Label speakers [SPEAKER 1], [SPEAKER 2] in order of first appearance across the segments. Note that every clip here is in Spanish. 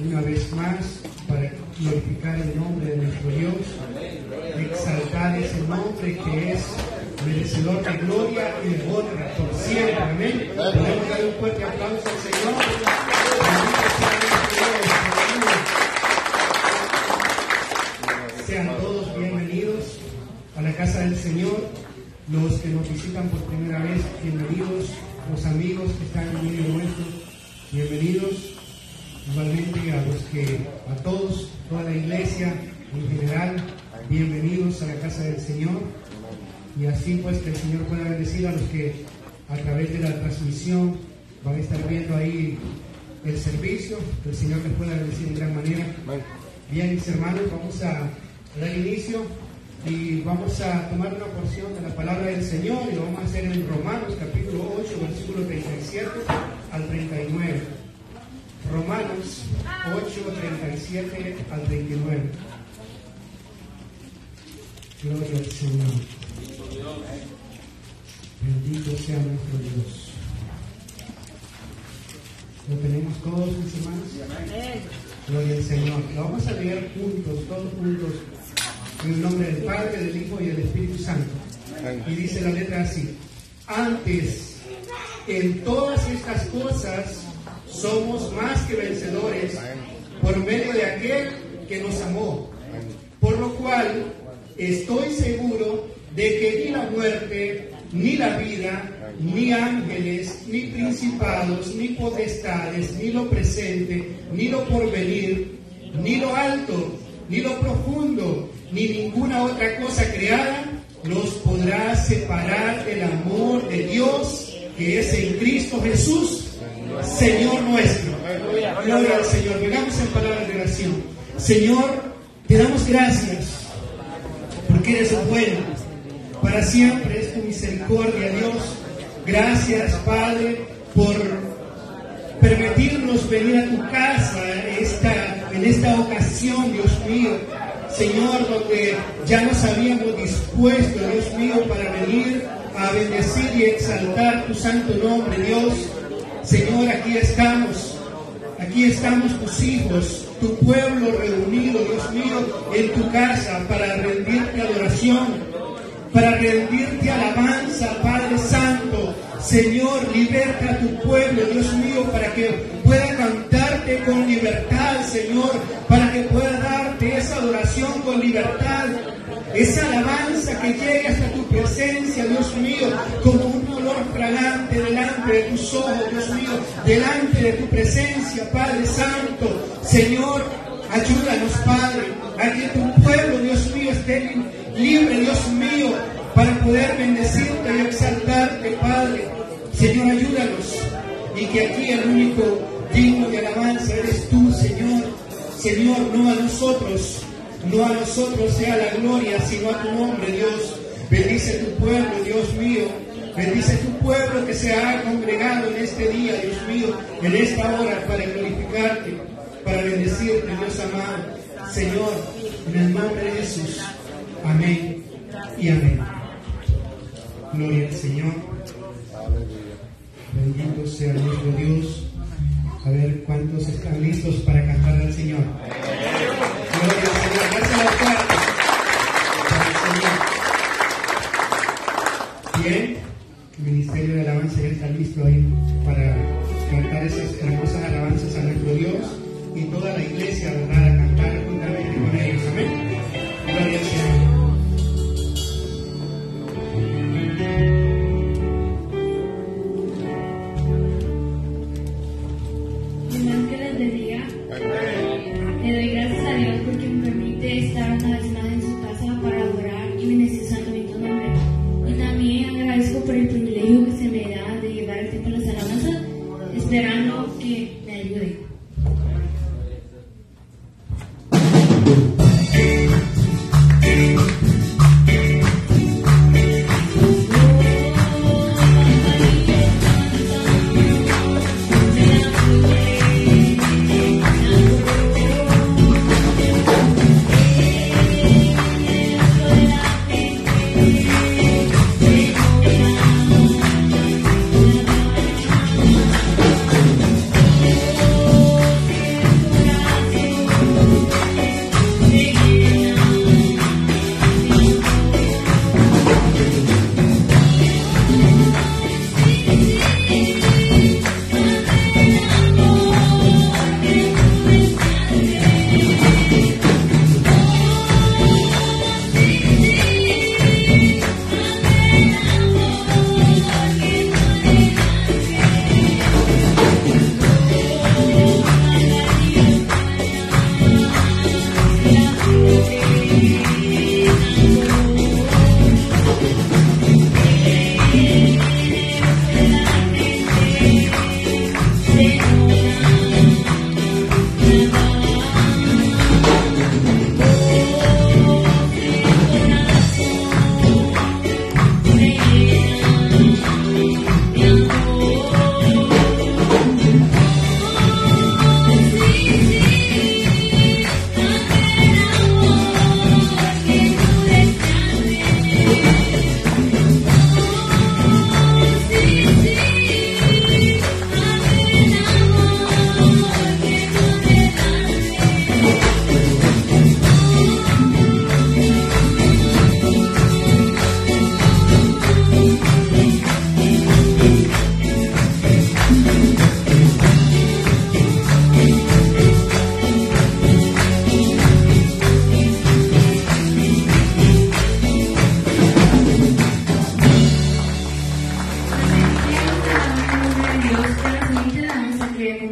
[SPEAKER 1] una vez más para glorificar el nombre de nuestro Dios, exaltar ese nombre que es merecedor de gloria y de honra por siempre. Amén. Podemos dar un fuerte aplauso al Señor. Sean todos bienvenidos a la casa del Señor. Los que nos visitan por primera vez, bienvenidos. Los amigos que están en medio nuestro, bienvenidos. Igualmente a todos, toda la iglesia en general, bienvenidos a la casa del Señor. Y así pues que el Señor pueda bendecir a los que a través de la transmisión van a estar viendo ahí el servicio, que el Señor les pueda bendecir de gran manera. Bien, mis hermanos, vamos a dar inicio y vamos a tomar una porción de la palabra del Señor y lo vamos a hacer en Romanos capítulo 8, versículo 37 al 39. Romanos 8, 37 al 39. Gloria al Señor. Bendito sea nuestro Dios. ¿Lo tenemos todos, mis hermanos? Gloria al Señor. Lo vamos a leer juntos, todos juntos, en el nombre del Padre, del Hijo y del Espíritu Santo. Y dice la letra así: antes, en todas estas cosas, somos más que vencedores por medio de aquel que nos amó. Por lo cual, estoy seguro de que ni la muerte, ni la vida, ni ángeles, ni principados, ni potestades, ni lo presente, ni lo porvenir, ni lo alto, ni lo profundo, ni ninguna otra cosa creada nos podrá separar del amor de Dios que es en Cristo Jesús, Señor nuestro. Gloria al Señor. Llegamos en palabras de oración. Señor, te damos gracias porque eres bueno. Para siempre es tu misericordia, Dios. Gracias, Padre, por permitirnos venir a tu casa en esta ocasión, Dios mío. Señor, donde ya nos habíamos dispuesto, Dios mío, para venir a bendecir y exaltar tu santo nombre, Dios. Señor, aquí estamos tus hijos, tu pueblo reunido, Dios mío, en tu casa para rendirte adoración, para rendirte alabanza, Padre Santo. Señor, liberta a tu pueblo, Dios mío, para que pueda cantarte con libertad, Señor, para que pueda darte esa adoración con libertad, esa alabanza que llegue hasta tu presencia, Dios mío, como un olor fragante delante de tus ojos, Dios mío, delante de tu presencia, Padre Santo. Señor, ayúdanos, Padre, a que tu pueblo, Dios mío, esté libre, Dios mío, para poder bendecirte y exaltarte, Padre. Señor, ayúdanos, y que aquí el único digno de alabanza eres tú, Señor. Señor, no a nosotros sea la gloria, sino a tu nombre, Dios. Bendice tu pueblo, Dios mío. Bendice tu pueblo que se ha congregado en este día, Dios mío, en esta hora para glorificarte, para bendecirte, Dios amado. Señor, en el nombre de Jesús. Amén y amén. Gloria al Señor. Bendito sea nuestro Dios. A ver cuántos están listos para cantar al Señor. Gloria al Señor. Gracias a la parte para el Señor. Bien, el Ministerio de Alabanza ya está listo ahí para cantar esas hermosas alabanzas a nuestro Dios y toda la iglesia, ¿verdad?, a cantar juntamente con ellos. Amén. Gloria al Señor.
[SPEAKER 2] Le doy gracias a Dios porque me permite estar una vez más en su casa para adorar y bendecir su santo nombre. Y también agradezco por el privilegio que se me da de llevar el tiempo a las alabanzas, esperando que me ayude.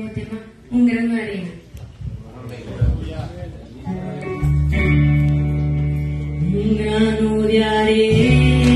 [SPEAKER 2] nuevo tema, Un grano de arena. Un grano de arena.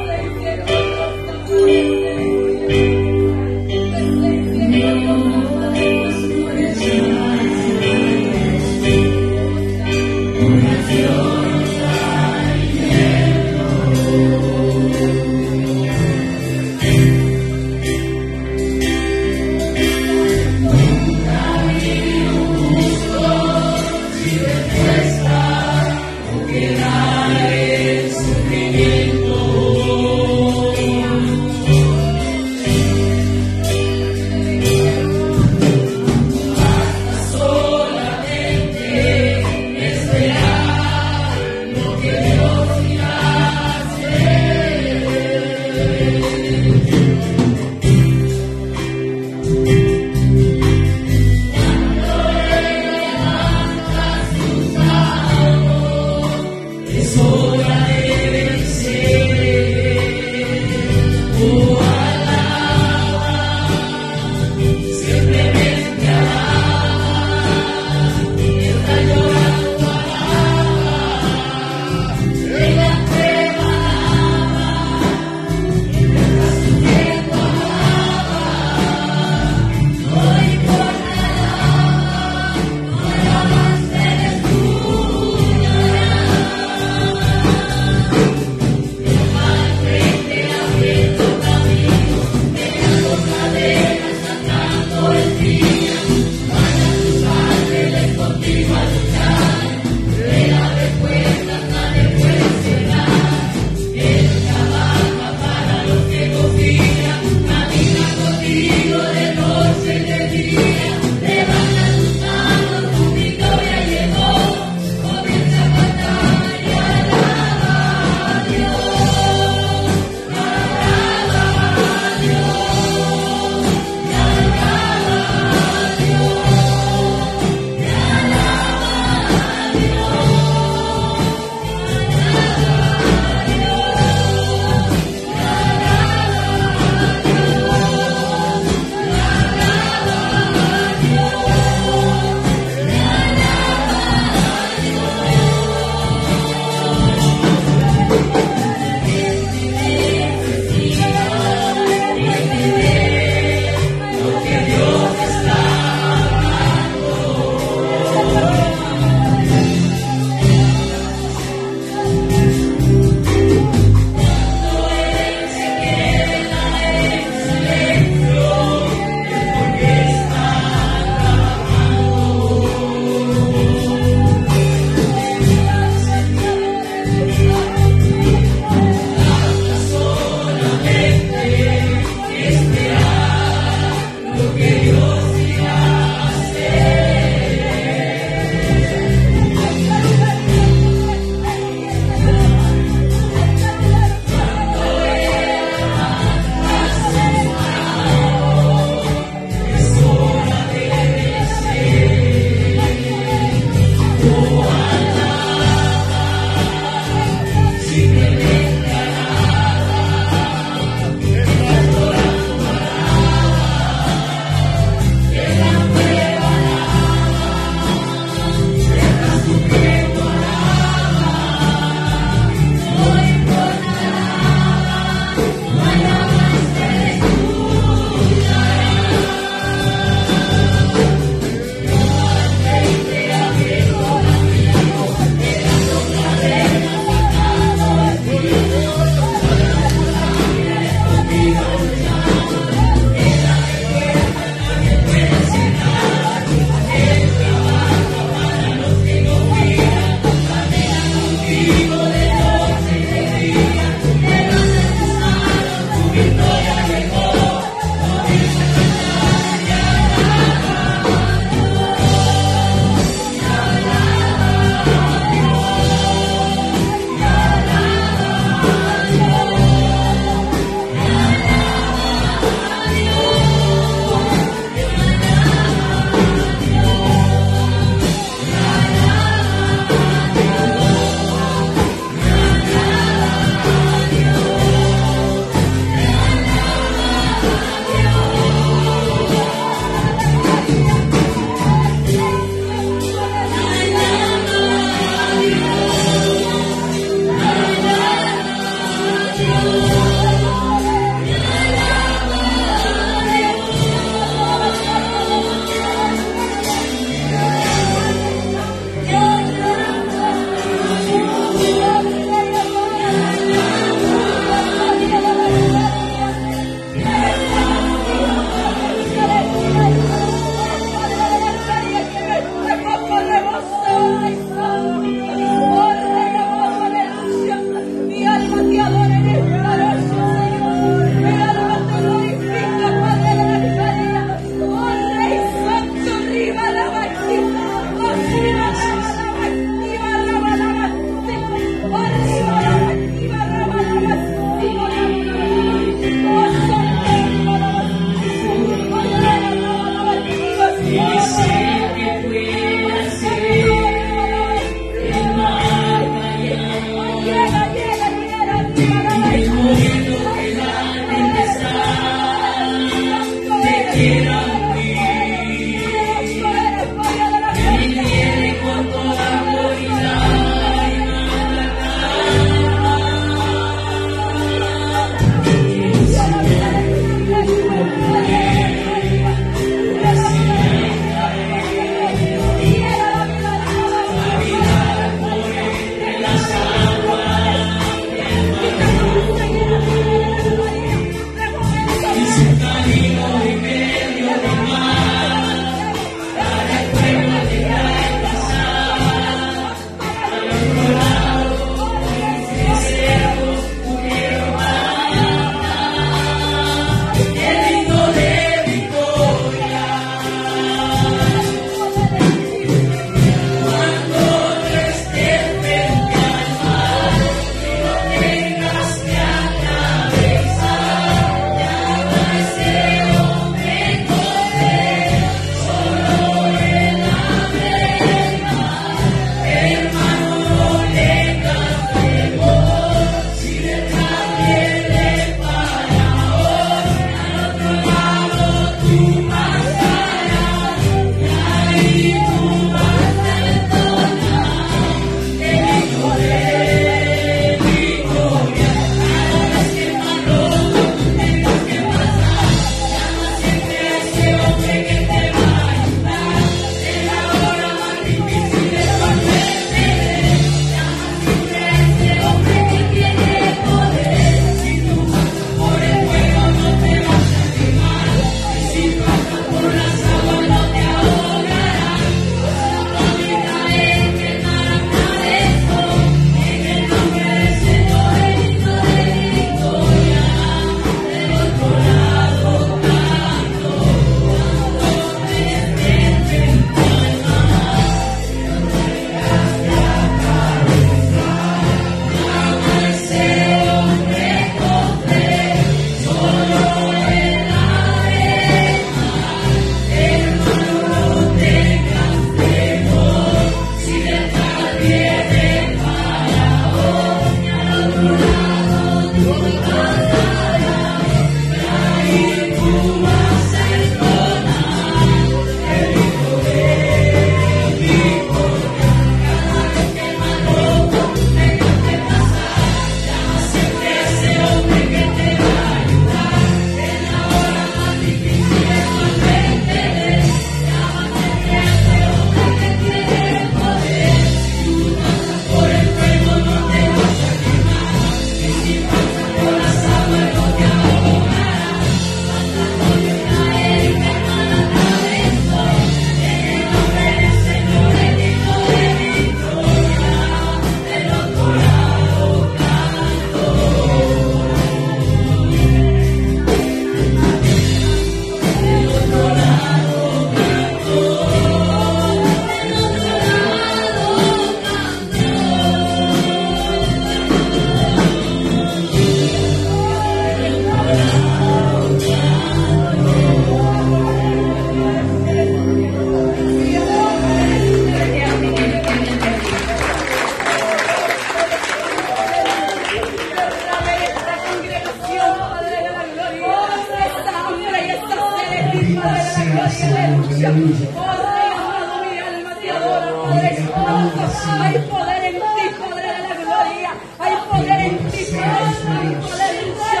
[SPEAKER 3] aleluya. Oh Rey amado, mi alma te adora, Padre Santo. Hay poder en ti, Padre de la gloria. Hay poder en ti, Padre Santo, aleluya.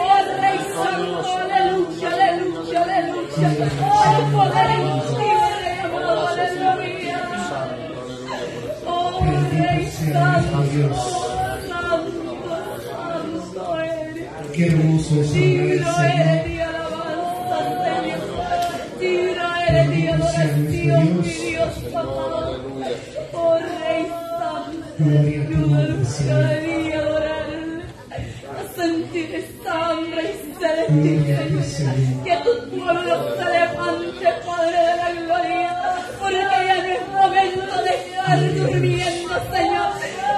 [SPEAKER 3] Oh Rey Santo, aleluya, aleluya, aleluya. Hay poder en ti, Rey amado, aleluya. Oh Rey Santo, Santo eres.
[SPEAKER 1] Qué hermoso es
[SPEAKER 3] Digno
[SPEAKER 1] adorar al
[SPEAKER 3] eres
[SPEAKER 1] Señor.
[SPEAKER 3] de alabanza, Señor. Digno eres de adoración, mi Dios amado. Oh Rey Santo,
[SPEAKER 1] Gloria a tu nombre,
[SPEAKER 3] lucha
[SPEAKER 1] Señor.
[SPEAKER 3] de adorarle, a sentir esta hambre y sed de ti,
[SPEAKER 1] Gloria a ti,
[SPEAKER 3] Señor.
[SPEAKER 1] Señor.
[SPEAKER 3] Que tu pueblo se levante, Padre de la gloria, porque ya no es momento de estar durmiendo, Señor.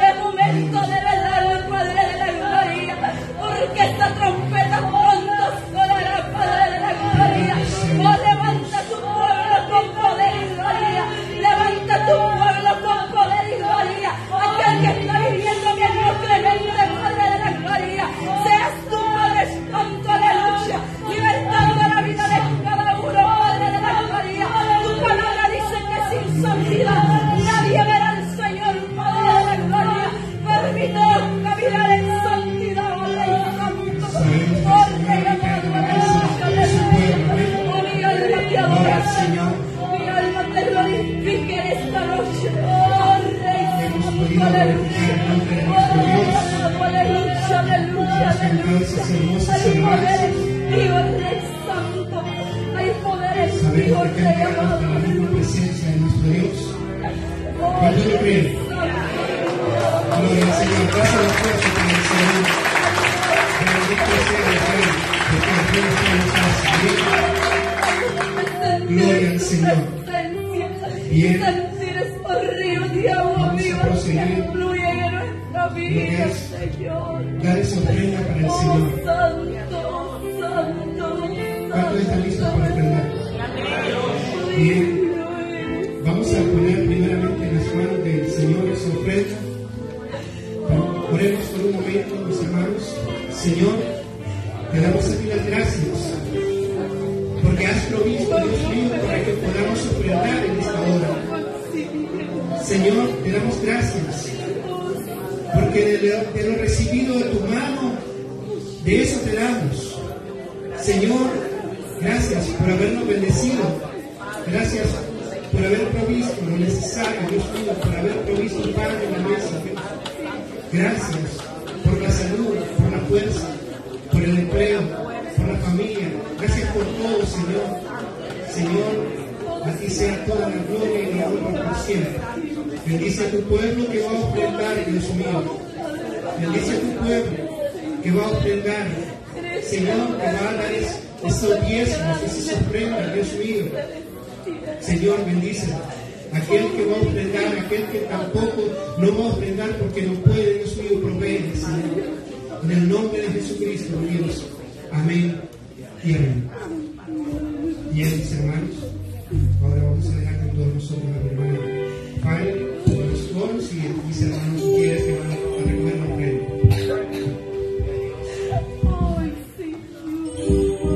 [SPEAKER 3] Es momento de velar, Padre de la gloria, porque esta trompeta pronto sonará, Padre de la gloria. Oh, levanta tu pueblo con poder y gloria. Levanta tu pueblo con poder y gloria. Aquel que está viviendo tiempo clemente, Padre de la gloria. Seas tú, Padre Santo, aleluya. Libertando la vida de cada uno, Padre de la gloria. Tu palabra dice que sin santidad nadie verá al Señor, Padre de la gloria. Permítanos caminar en santidad, Rey Santo. Oh, Rey amado, aleluya, aleluya. Oh, mi alma te adora, Señor. Mi alma te glorifica en esta noche. Oh, Rey Santo, aleluya. Oh, aleluya, aleluya, aleluya. Hay poder en ti, oh Rey Santo. Hay poder en ti,
[SPEAKER 1] Sabemos
[SPEAKER 3] oh
[SPEAKER 1] que
[SPEAKER 3] Rey
[SPEAKER 1] acá
[SPEAKER 3] amado.
[SPEAKER 1] está la misma presencia de nuestro Dios.
[SPEAKER 3] Oh,
[SPEAKER 1] ¿Cuánto lo creen?
[SPEAKER 3] Santo.
[SPEAKER 1] Gloria al Señor. Pasa la fuerza con el Señor. Bendito sea el Rey, porque el Rey está en Gloria al Señor. Bien.
[SPEAKER 3] Sentir estos ríos de agua
[SPEAKER 1] Vamos a
[SPEAKER 3] viva
[SPEAKER 1] proseguir.
[SPEAKER 3] que fluyen en nuestra vida, Señor.
[SPEAKER 1] Dar esa ofrenda para el
[SPEAKER 3] Oh,
[SPEAKER 1] Señor.
[SPEAKER 3] Santo, Santo.
[SPEAKER 1] ¿Cuántos están listos para ofrendar? Bien. Vamos a poner primeramente en las manos del Señor esa ofrenda. Oremos por un momento, mis hermanos. Señor, te damos a ti las gracias, porque has provisto, Dios mío, para que podamos ofrendar en esta hora. Señor, te damos gracias, porque de lo recibido de tu mano, de eso te damos. Señor, gracias por habernos bendecido. Gracias por haber provisto lo necesario, Dios mío, por haber provisto pan en la mesa. Gracias por la salud, por la fuerza, por el empleo, por la familia. Gracias por todo, Señor. Señor, a ti sea toda la gloria y la honra por siempre. Bendice a tu pueblo que va a ofrendar, Dios mío. Bendice a tu pueblo que va a ofrendar. Señor, que va a dar esos diezmos, esas ofrendas, Dios mío. Señor, bendice aquel que va a ofrendar, aquel que tampoco no va a ofrendar porque no puede, Dios mío, provee, Señor. En el nombre de Jesucristo, Dios. Amén y amén. Bien, mis hermanos, ahora vamos a dejar con todos nosotros a mi hermano Padre, todos los coros y mis hermanos quieres que van a recoger la ofrenda.
[SPEAKER 3] Ay, Señor.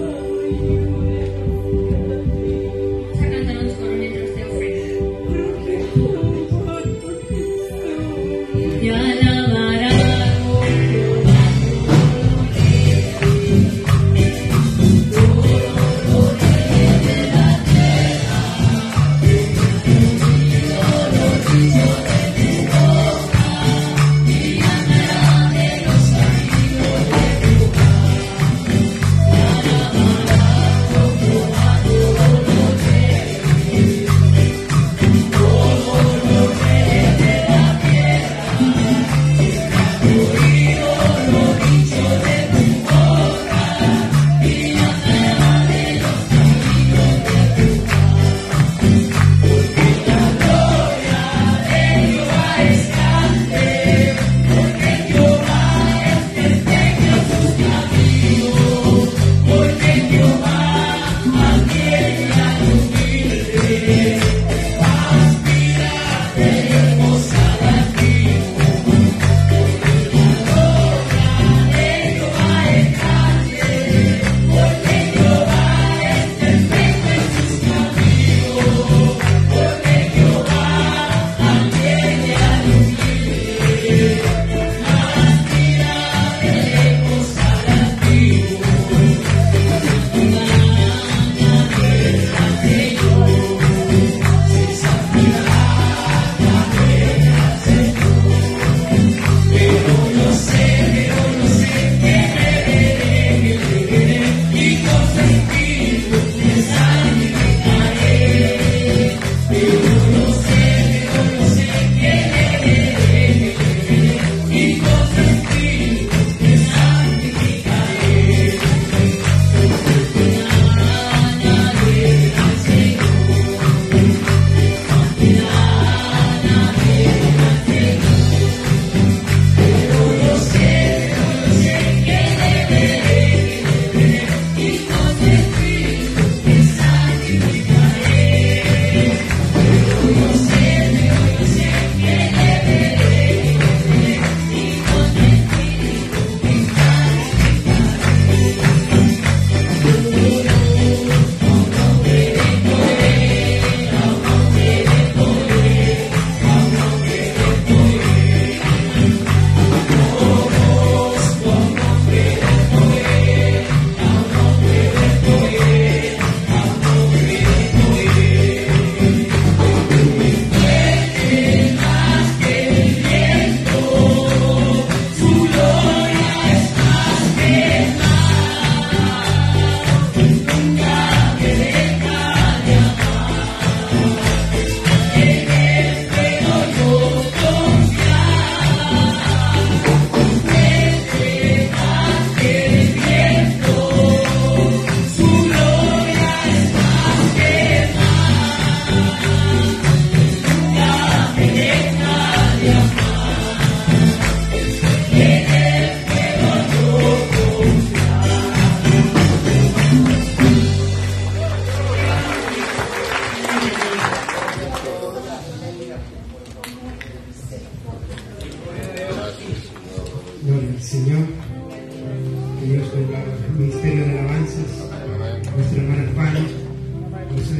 [SPEAKER 2] Vamos a cantar unos coros mientras te ofrenda. Te alabará, oh Jehová, todo lo que de la tierra.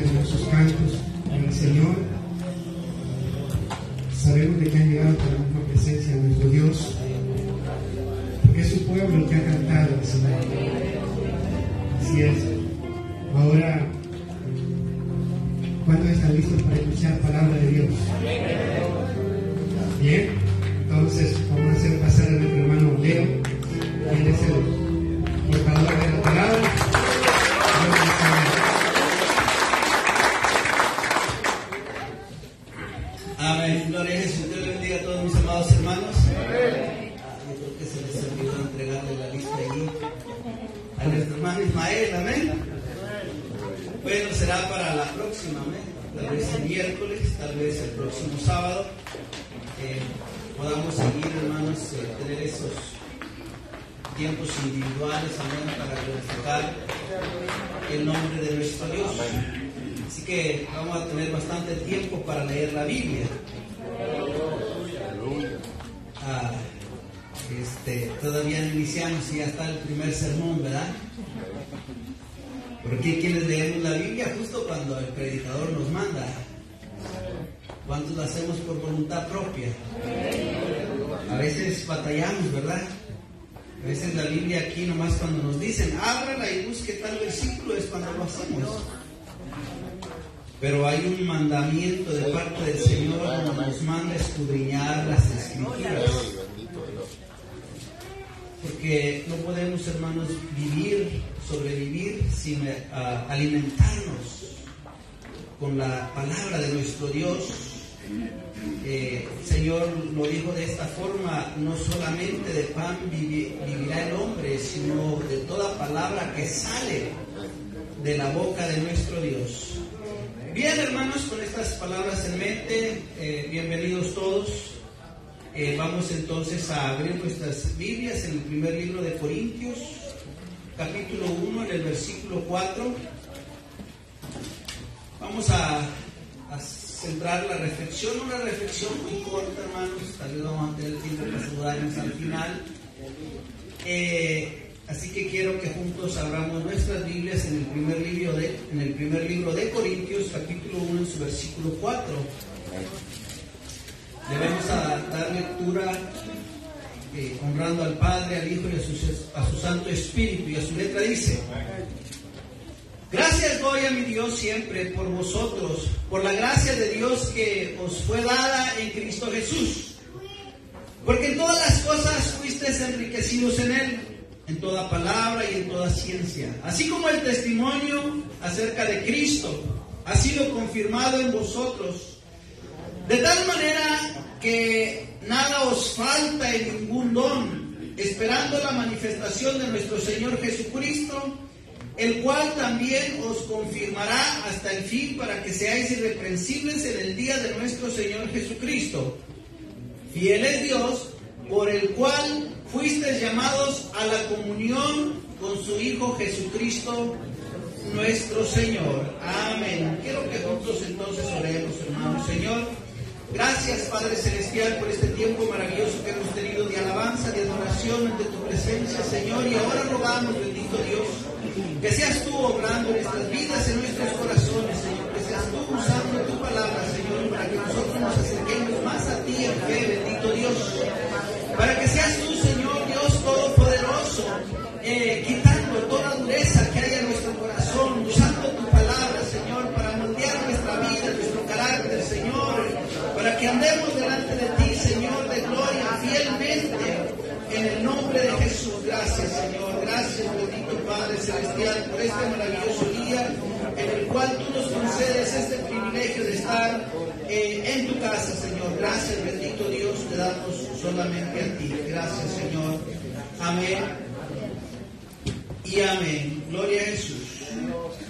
[SPEAKER 1] en sus cantos en el Señor. Sabemos de que han llegado con la misma presencia de nuestro Dios, porque es su pueblo el que ha cantado al Señor. Así es. Ahora, ¿cuántos están listos para escuchar palabra de Dios? Bien, entonces vamos a hacer pasar a nuestro hermano Leo, él es el portador de la palabra.
[SPEAKER 4] Amén, gloria a Jesús. Dios le bendiga a todos mis amados hermanos. Yo creo que se les olvidó entregarle la lista ahí a nuestro hermano Ismael, amén. Bueno, será para la próxima, amén. Tal vez el miércoles, tal vez el próximo sábado. Podamos seguir, hermanos, tener esos tiempos individuales, amén, para glorificar el nombre de nuestro Dios. Así que vamos a tener bastante tiempo para leer la Biblia. Todavía no iniciamos y ya está el primer sermón, ¿verdad? Porque quienes leemos la Biblia justo cuando el predicador nos manda. ¿Cuántos lo hacemos por voluntad propia? A veces batallamos, ¿verdad? A veces la Biblia aquí nomás cuando nos dicen ábrala y busque tal versículo es cuando lo hacemos. Pero hay un mandamiento de parte del Señor donde nos manda escudriñar las Escrituras. Porque no podemos, hermanos, sobrevivir sin alimentarnos con la palabra de nuestro Dios. El Señor lo dijo de esta forma: no solamente de pan vivirá el hombre, sino de toda palabra que sale de la boca de nuestro Dios. Bien, hermanos, con estas palabras en mente, bienvenidos todos. Vamos entonces a abrir nuestras Biblias en el primer libro de Corintios, capítulo 1, en el versículo 4. Vamos a centrar la reflexión, una reflexión muy corta, hermanos. Tal vez vamos a tener tiempo para saludarnos al final. Así que quiero que juntos abramos nuestras Biblias en el primer libro de Corintios, capítulo 1, en su versículo 4. Debemos dar lectura honrando al Padre, al Hijo y a su Santo Espíritu. Y a su letra dice: gracias doy a mi Dios siempre por vosotros, por la gracia de Dios que os fue dada en Cristo Jesús. Porque en todas las cosas fuisteis enriquecidos en Él, en toda palabra y en toda ciencia, así como el testimonio acerca de Cristo ha sido confirmado en vosotros, de tal manera que nada os falta en ningún don, esperando la manifestación de nuestro Señor Jesucristo, el cual también os confirmará hasta el fin, para que seáis irreprensibles en el día de nuestro Señor Jesucristo. Fiel es Dios, por el cual fuisteis llamados a la comunión con su Hijo Jesucristo nuestro Señor. Amén. Quiero que juntos entonces oremos, hermanos. Señor, gracias, Padre Celestial, por este tiempo maravilloso que hemos tenido de alabanza, de adoración ante tu presencia, Señor. Y ahora rogamos, bendito Dios, que seas tú obrando en nuestras vidas, en nuestros corazones, Señor. Que seas tú usando tu palabra, Señor, para que nosotros nos acerquemos más a ti en fe, bendito Dios. Para que seas tú, Señor Dios Todopoderoso, quitando toda dureza que haya en nuestro corazón, usando tu palabra, Señor, para moldear nuestra vida, nuestro carácter, Señor, para que andemos delante de ti, Señor, de gloria, fielmente, en el nombre de Jesús. Gracias, Señor. Gracias, bendito Padre Celestial, por este maravilloso día en el cual tú nos concedes este privilegio de estar en tu casa, Señor. Gracias, bendito Dios, te damos solamente a ti. Gracias, Señor. Amén y amén. Gloria a Jesús.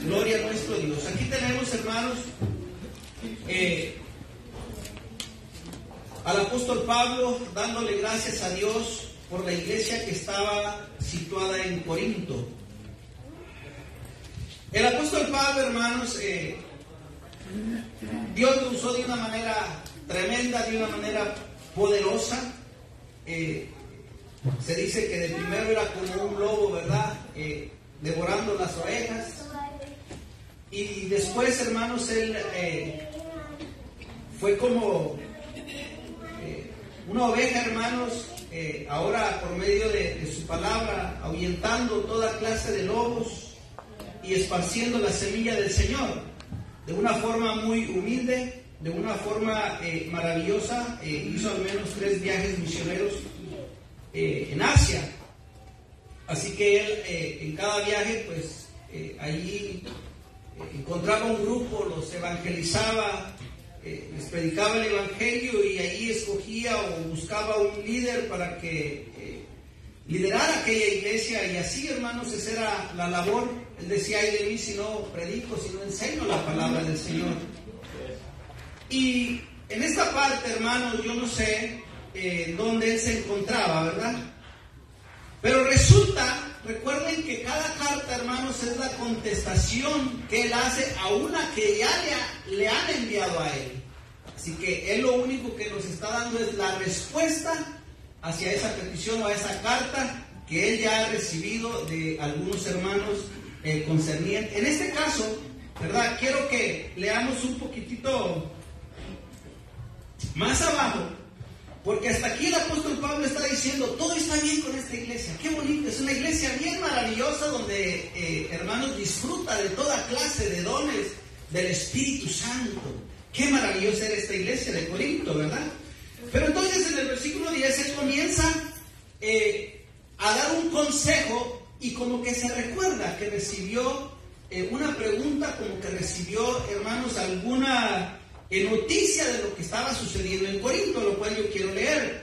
[SPEAKER 4] Gloria a nuestro Dios. Aquí tenemos, hermanos, al apóstol Pablo dándole gracias a Dios por la iglesia que estaba situada en Corinto. El apóstol Pablo, hermanos, Dios lo usó de una manera tremenda, de una manera poderosa. Se dice que de primero era como un lobo, ¿verdad? Devorando las ovejas. Y después, hermanos, él fue como una oveja, hermanos, ahora por medio de su palabra, ahuyentando toda clase de lobos y esparciendo la semilla del Señor, de una forma muy humilde, de una forma maravillosa. Hizo al menos 3 viajes misioneros en Asia. Así que él en cada viaje, pues allí encontraba un grupo, los evangelizaba, les predicaba el evangelio, y allí escogía o buscaba un líder para que liderara aquella iglesia. Y así, hermanos, esa era la labor. Él decía: ay de mí si no predico, si no enseño la palabra del Señor. Y en esta parte, hermanos, yo no sé dónde él se encontraba, ¿verdad? Pero resulta, recuerden que cada carta, hermanos, es la contestación que él hace a una que ya le han enviado a él. Así que él lo único que nos está dando es la respuesta hacia esa petición o a esa carta que él ya ha recibido de algunos hermanos concerniente. En este caso, ¿verdad? Quiero que leamos un poquitito más abajo, porque hasta aquí el apóstol Pablo está diciendo: todo está bien con esta iglesia, qué bonito, es una iglesia bien maravillosa donde, hermanos, disfruta de toda clase de dones del Espíritu Santo. Qué maravillosa era esta iglesia de Corinto, ¿verdad? Pero entonces en el versículo 10 él comienza a dar un consejo, y como que se recuerda que recibió una pregunta, como que recibió, hermanos, alguna noticia de lo que estaba sucediendo en Corinto, lo cual yo quiero leer.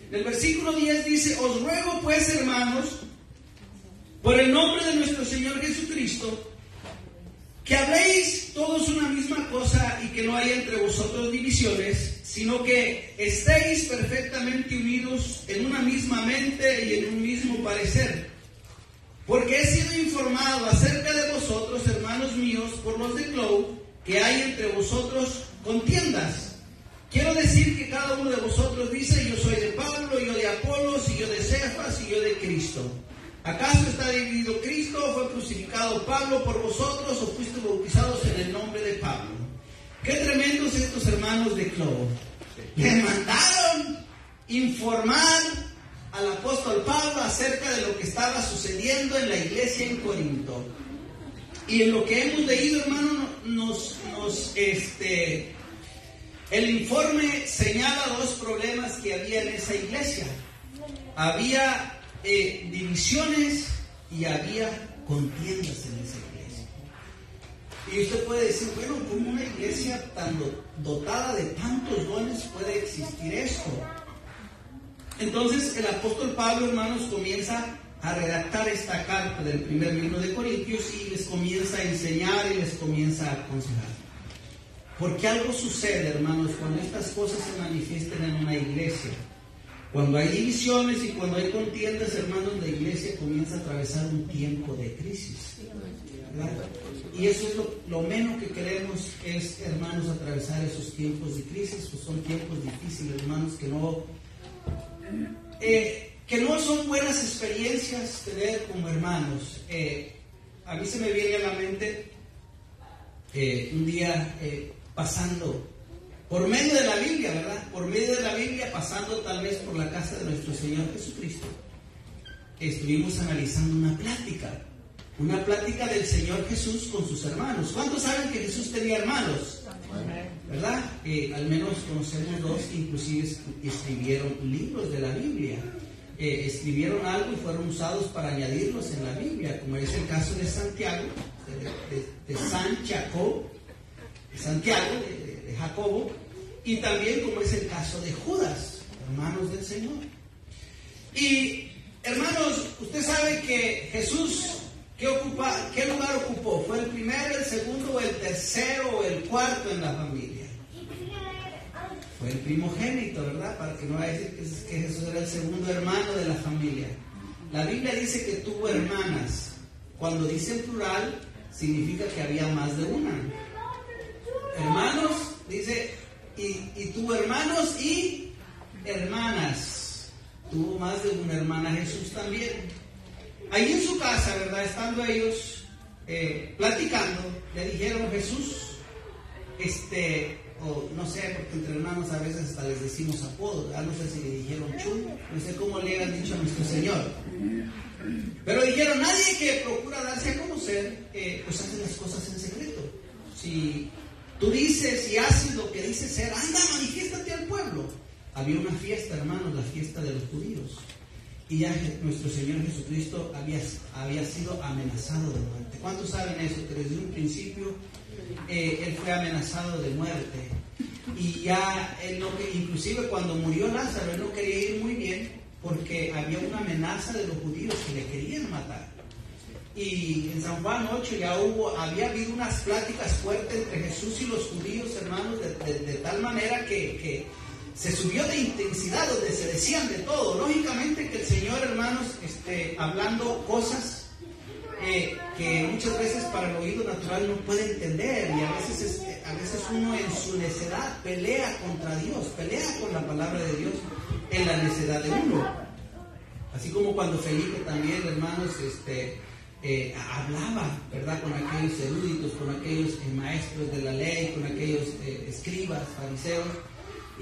[SPEAKER 4] En el versículo 10 dice: os ruego pues, hermanos, por el nombre de nuestro Señor Jesucristo, que habléis todos una misma cosa, y que no haya entre vosotros divisiones, sino que estéis perfectamente unidos en una misma mente y en un mismo parecer. Porque he sido informado acerca de vosotros, hermanos míos, por los de Clow, que hay entre vosotros contiendas. Quiero decir que cada uno de vosotros dice: yo soy de Pablo, yo de Apolos, y yo de Cefas, y yo de Cristo. ¿Acaso está dividido Cristo? ¿Fue crucificado Pablo por vosotros? ¿O fuiste bautizados en el nombre de Pablo? Qué tremendos estos hermanos de Clovo. Le mandaron informar al apóstol Pablo acerca de lo que estaba sucediendo en la iglesia en Corinto. Y en lo que hemos leído, hermano, el informe señala 2 problemas que había en esa iglesia. Había divisiones y había contiendas en esa iglesia. Y usted puede decir: bueno, ¿cómo una iglesia tan dotada de tantos dones puede existir esto? Entonces el apóstol Pablo, hermanos, comienza a redactar esta carta del primer libro de Corintios, y les comienza a enseñar y les comienza a aconsejar. Porque algo sucede, hermanos, cuando estas cosas se manifiestan en una iglesia. Cuando hay divisiones y cuando hay contiendas, hermanos, la iglesia comienza a atravesar un tiempo de crisis, ¿verdad? Y eso es lo menos que queremos, es, hermanos, atravesar esos tiempos de crisis. Pues son tiempos difíciles, hermanos, que no son buenas experiencias tener como hermanos. A mí se me viene a la mente un día pasando por medio de la Biblia, ¿verdad? Por medio de la Biblia, pasando tal vez por la casa de nuestro Señor Jesucristo, estuvimos analizando una plática del Señor Jesús con sus hermanos. ¿Cuántos saben que Jesús tenía hermanos? ¿Verdad? Al menos conocemos 2 que inclusive escribieron libros de la Biblia. Escribieron algo y fueron usados para añadirlos en la Biblia, como es el caso de Santiago, de Santiago, de Jacobo, y también como es el caso de Judas, hermanos del Señor. Y hermanos, usted sabe que Jesús, ¿qué lugar ocupó? ¿Fue el primero, el segundo, el tercero o el cuarto en la familia? Fue el primogénito, ¿verdad? Para que no vaya a decir que Jesús era el segundo hermano de la familia. La Biblia dice que tuvo hermanas. Cuando dice en plural, significa que había más de una. Hermanos, dice, y tuvo hermanos y hermanas. Tuvo más de una hermana Jesús también. Ahí en su casa, ¿verdad? Estando ellos platicando, le dijeron Jesús, o no sé, porque entre hermanos a veces hasta les decimos apodos, ¿verdad? No sé si le dijeron Chuy, no sé cómo le han dicho a nuestro Señor. Pero dijeron, nadie que procura darse a conocer, pues hace las cosas en secreto. Si tú dices y haces lo que dices ser, anda, manifiéstate al pueblo. Había una fiesta, hermanos, la fiesta de los judíos. Y ya nuestro Señor Jesucristo había sido amenazado de muerte. ¿Cuántos saben eso? Que desde un principio Él fue amenazado de muerte. Y ya inclusive cuando murió Lázaro, Él no quería ir muy bien porque había una amenaza de los judíos que le querían matar. Y en San Juan 8 había habido unas pláticas fuertes entre Jesús y los judíos, hermanos, de tal manera que se subió de intensidad, donde se decían de todo. Lógicamente que el Señor, hermanos, hablando cosas que muchas veces para el oído natural no puede entender, y a veces uno en su necedad pelea contra Dios, pelea con la palabra de Dios en la necedad de uno. Así como cuando Felipe también, hermanos, hablaba, ¿verdad?, con aquellos eruditos, con aquellos maestros de la ley, con aquellos escribas, fariseos.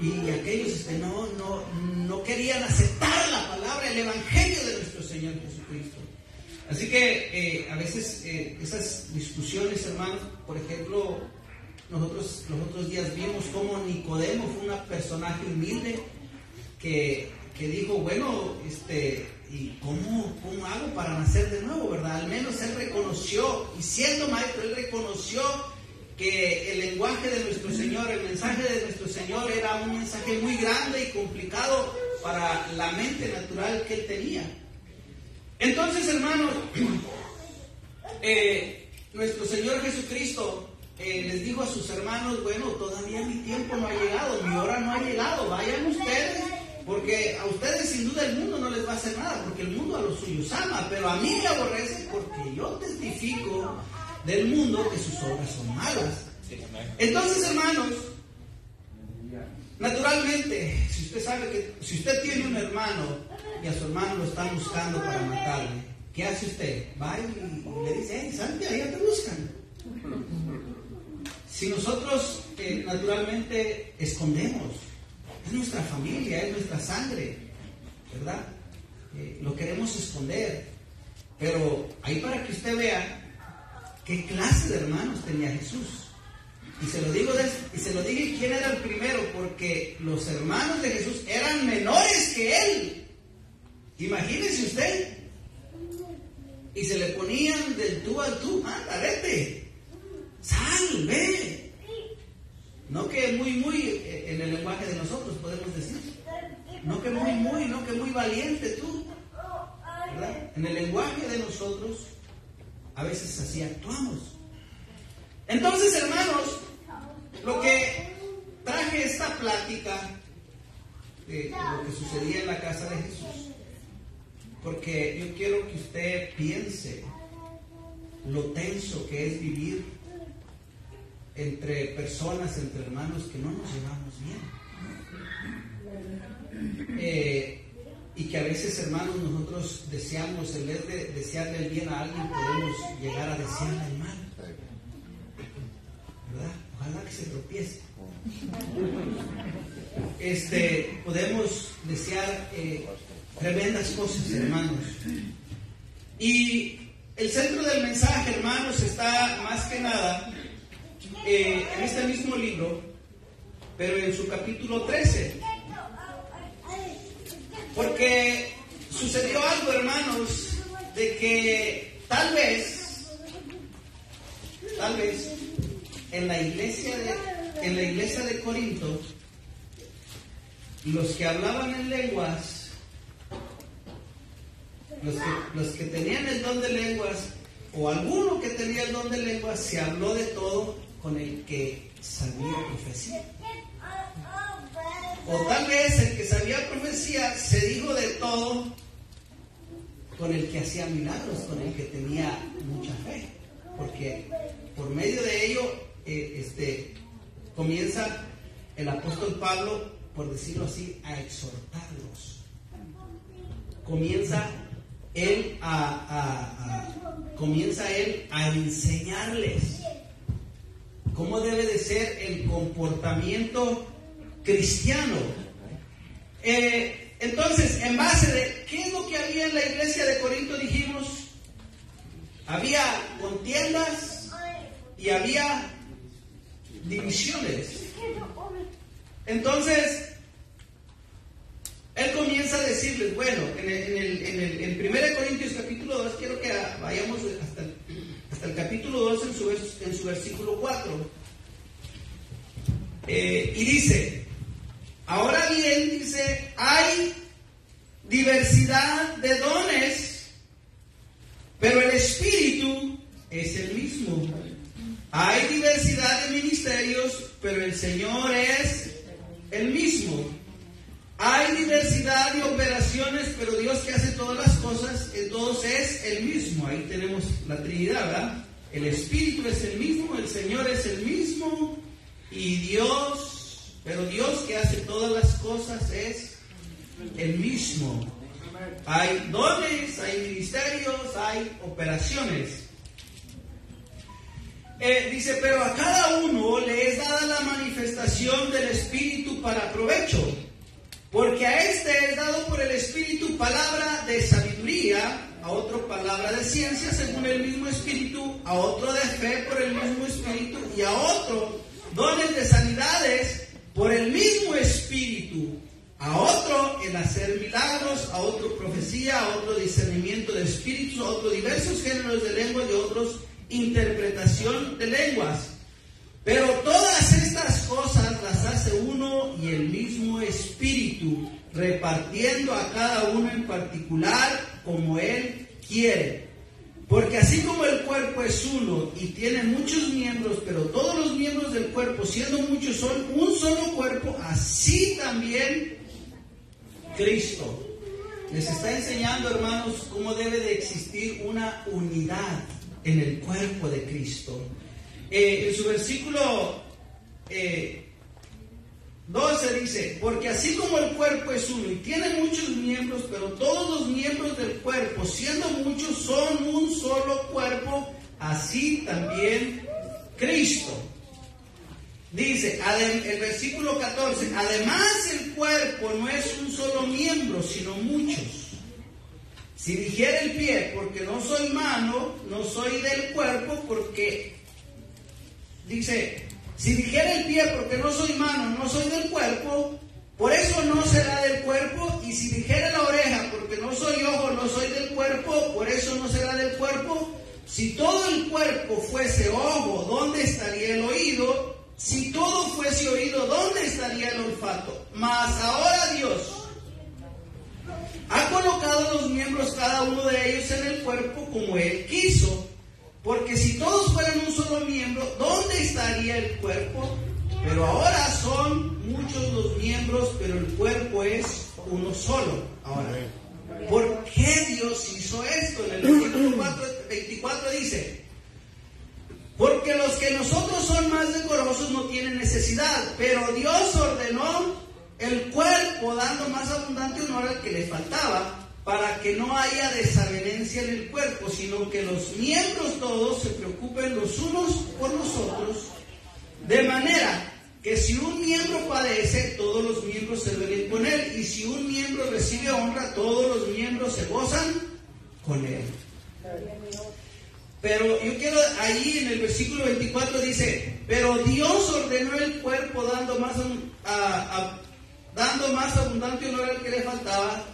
[SPEAKER 4] Y aquellos no querían aceptar la palabra, el evangelio de nuestro Señor Jesucristo. Así que a veces esas discusiones, hermanos, por ejemplo, nosotros los otros días vimos cómo Nicodemo fue un personaje humilde que dijo, bueno, ¿y cómo hago para nacer de nuevo, verdad? Al menos él reconoció, y siendo maestro, él reconoció que el lenguaje de nuestro Señor, el mensaje de nuestro Señor era un mensaje muy grande y complicado para la mente natural que él tenía. Entonces, hermanos, nuestro Señor Jesucristo les dijo a sus hermanos, bueno, todavía mi tiempo no ha llegado, mi hora no ha llegado, vayan ustedes, porque a ustedes sin duda el mundo no les va a hacer nada, porque el mundo a los suyos ama, pero a mí me aborrece porque yo testifico del mundo que sus obras son malas. Entonces, hermanos, naturalmente, si usted sabe que si usted tiene un hermano y a su hermano lo están buscando para matarle, ¿qué hace usted? Va y le dice, hey, salte, allá te buscan. Si nosotros naturalmente escondemos, es nuestra familia, es nuestra sangre, ¿verdad? Lo queremos esconder, pero ahí para que usted vea ¿qué clase de hermanos tenía Jesús? Y se lo digo quién era el primero, porque los hermanos de Jesús eran menores que él. Imagínese usted. Y se le ponían del tú al tú, anda, vete, sal, ve. No que muy, en el lenguaje de nosotros podemos decir. No que muy valiente tú, ¿verdad? En el lenguaje de nosotros a veces así actuamos. Entonces, hermanos, lo que traje esta plática de lo que sucedía en la casa de Jesús, porque yo quiero que usted piense lo tenso que es vivir entre personas, entre hermanos que no nos llevamos bien. Y que a veces, hermanos, nosotros deseamos, en vez de desearle el bien a alguien, podemos llegar a desearle el mal, ¿verdad? Ojalá que se tropiece. Podemos desear tremendas cosas, hermanos. Y el centro del mensaje, hermanos, está más que nada en este mismo libro, pero en su capítulo 13. Porque sucedió algo, hermanos, de que tal vez en la iglesia de Corinto, los que hablaban en lenguas, los que tenían el don de lenguas, o alguno que tenía el don de lenguas, se habló de todo con el que sabía profecía. O tal vez el que sabía profecía se dijo de todo con el que hacía milagros, con el que tenía mucha fe, porque por medio de ello comienza el apóstol Pablo, por decirlo así, a exhortarlos. Comienza él a enseñarles cómo debe de ser el comportamiento cristiano. Entonces, en base de qué es lo que había en la iglesia de Corinto, dijimos, había contiendas y había divisiones. Entonces, él comienza a decirles, bueno, en 1 Corintios capítulo 2, quiero que vayamos hasta el capítulo 2 en su versículo 4. Y dice, ahora bien, dice, hay diversidad de dones, pero el Espíritu es el mismo. Hay diversidad de ministerios, pero el Señor es el mismo. Hay diversidad de operaciones, pero Dios que hace todas las cosas, en todos es el mismo. Ahí tenemos la Trinidad, ¿verdad? El Espíritu es el mismo, el Señor es el mismo, y Dios, pero Dios que hace todas las cosas es el mismo. Hay dones, hay ministerios, hay operaciones. Dice, pero a cada uno le es dada la manifestación del Espíritu para provecho. Porque a este es dado por el Espíritu palabra de sabiduría, a otro palabra de ciencia según el mismo Espíritu, a otro de fe por el mismo Espíritu, y a otro dones de sanidades por el mismo Espíritu, a otro el hacer milagros, a otro profecía, a otro discernimiento de espíritus, a otro diversos géneros de lenguas y a otros interpretación de lenguas. Pero todas estas cosas las hace uno y el mismo Espíritu, repartiendo a cada uno en particular como Él quiere. Porque así como el cuerpo es uno y tiene muchos miembros, pero todos los miembros del cuerpo, siendo muchos, son un solo cuerpo, así también Cristo. Les está enseñando, hermanos, cómo debe de existir una unidad en el cuerpo de Cristo. En su versículo 12 dice, porque así como el cuerpo es uno y tiene muchos miembros, pero todos los miembros del cuerpo, siendo muchos, son un solo cuerpo, así también Cristo. Dice, el versículo 14, además el cuerpo no es un solo miembro, sino muchos. Si dijera el pie, porque no soy mano, no soy del cuerpo, porque... Dice, si dijera el pie porque no soy mano, no soy del cuerpo, por eso no será del cuerpo. Y si dijera la oreja porque no soy ojo, no soy del cuerpo, por eso no será del cuerpo. Si todo el cuerpo fuese ojo, ¿dónde estaría el oído? Si todo fuese oído, ¿dónde estaría el olfato? Mas ahora Dios ha colocado los miembros, cada uno de ellos, en el cuerpo como Él quiso. Porque si todos fueran un solo miembro, ¿dónde estaría el cuerpo? Pero ahora son muchos los miembros, pero el cuerpo es uno solo. Ahora, ¿por qué Dios hizo esto? En el versículo 24 dice, porque los que nosotros son más decorosos no tienen necesidad, pero Dios ordenó el cuerpo dando más abundante honor al que le faltaba, para que no haya desavenencia en el cuerpo, sino que los miembros todos se preocupen los unos por los otros, de manera que si un miembro padece, todos los miembros se duelen con él, y si un miembro recibe honra, todos los miembros se gozan con él. Pero yo quiero, ahí en el versículo 24 dice, pero Dios ordenó el cuerpo dando más abundante honor al que le faltaba,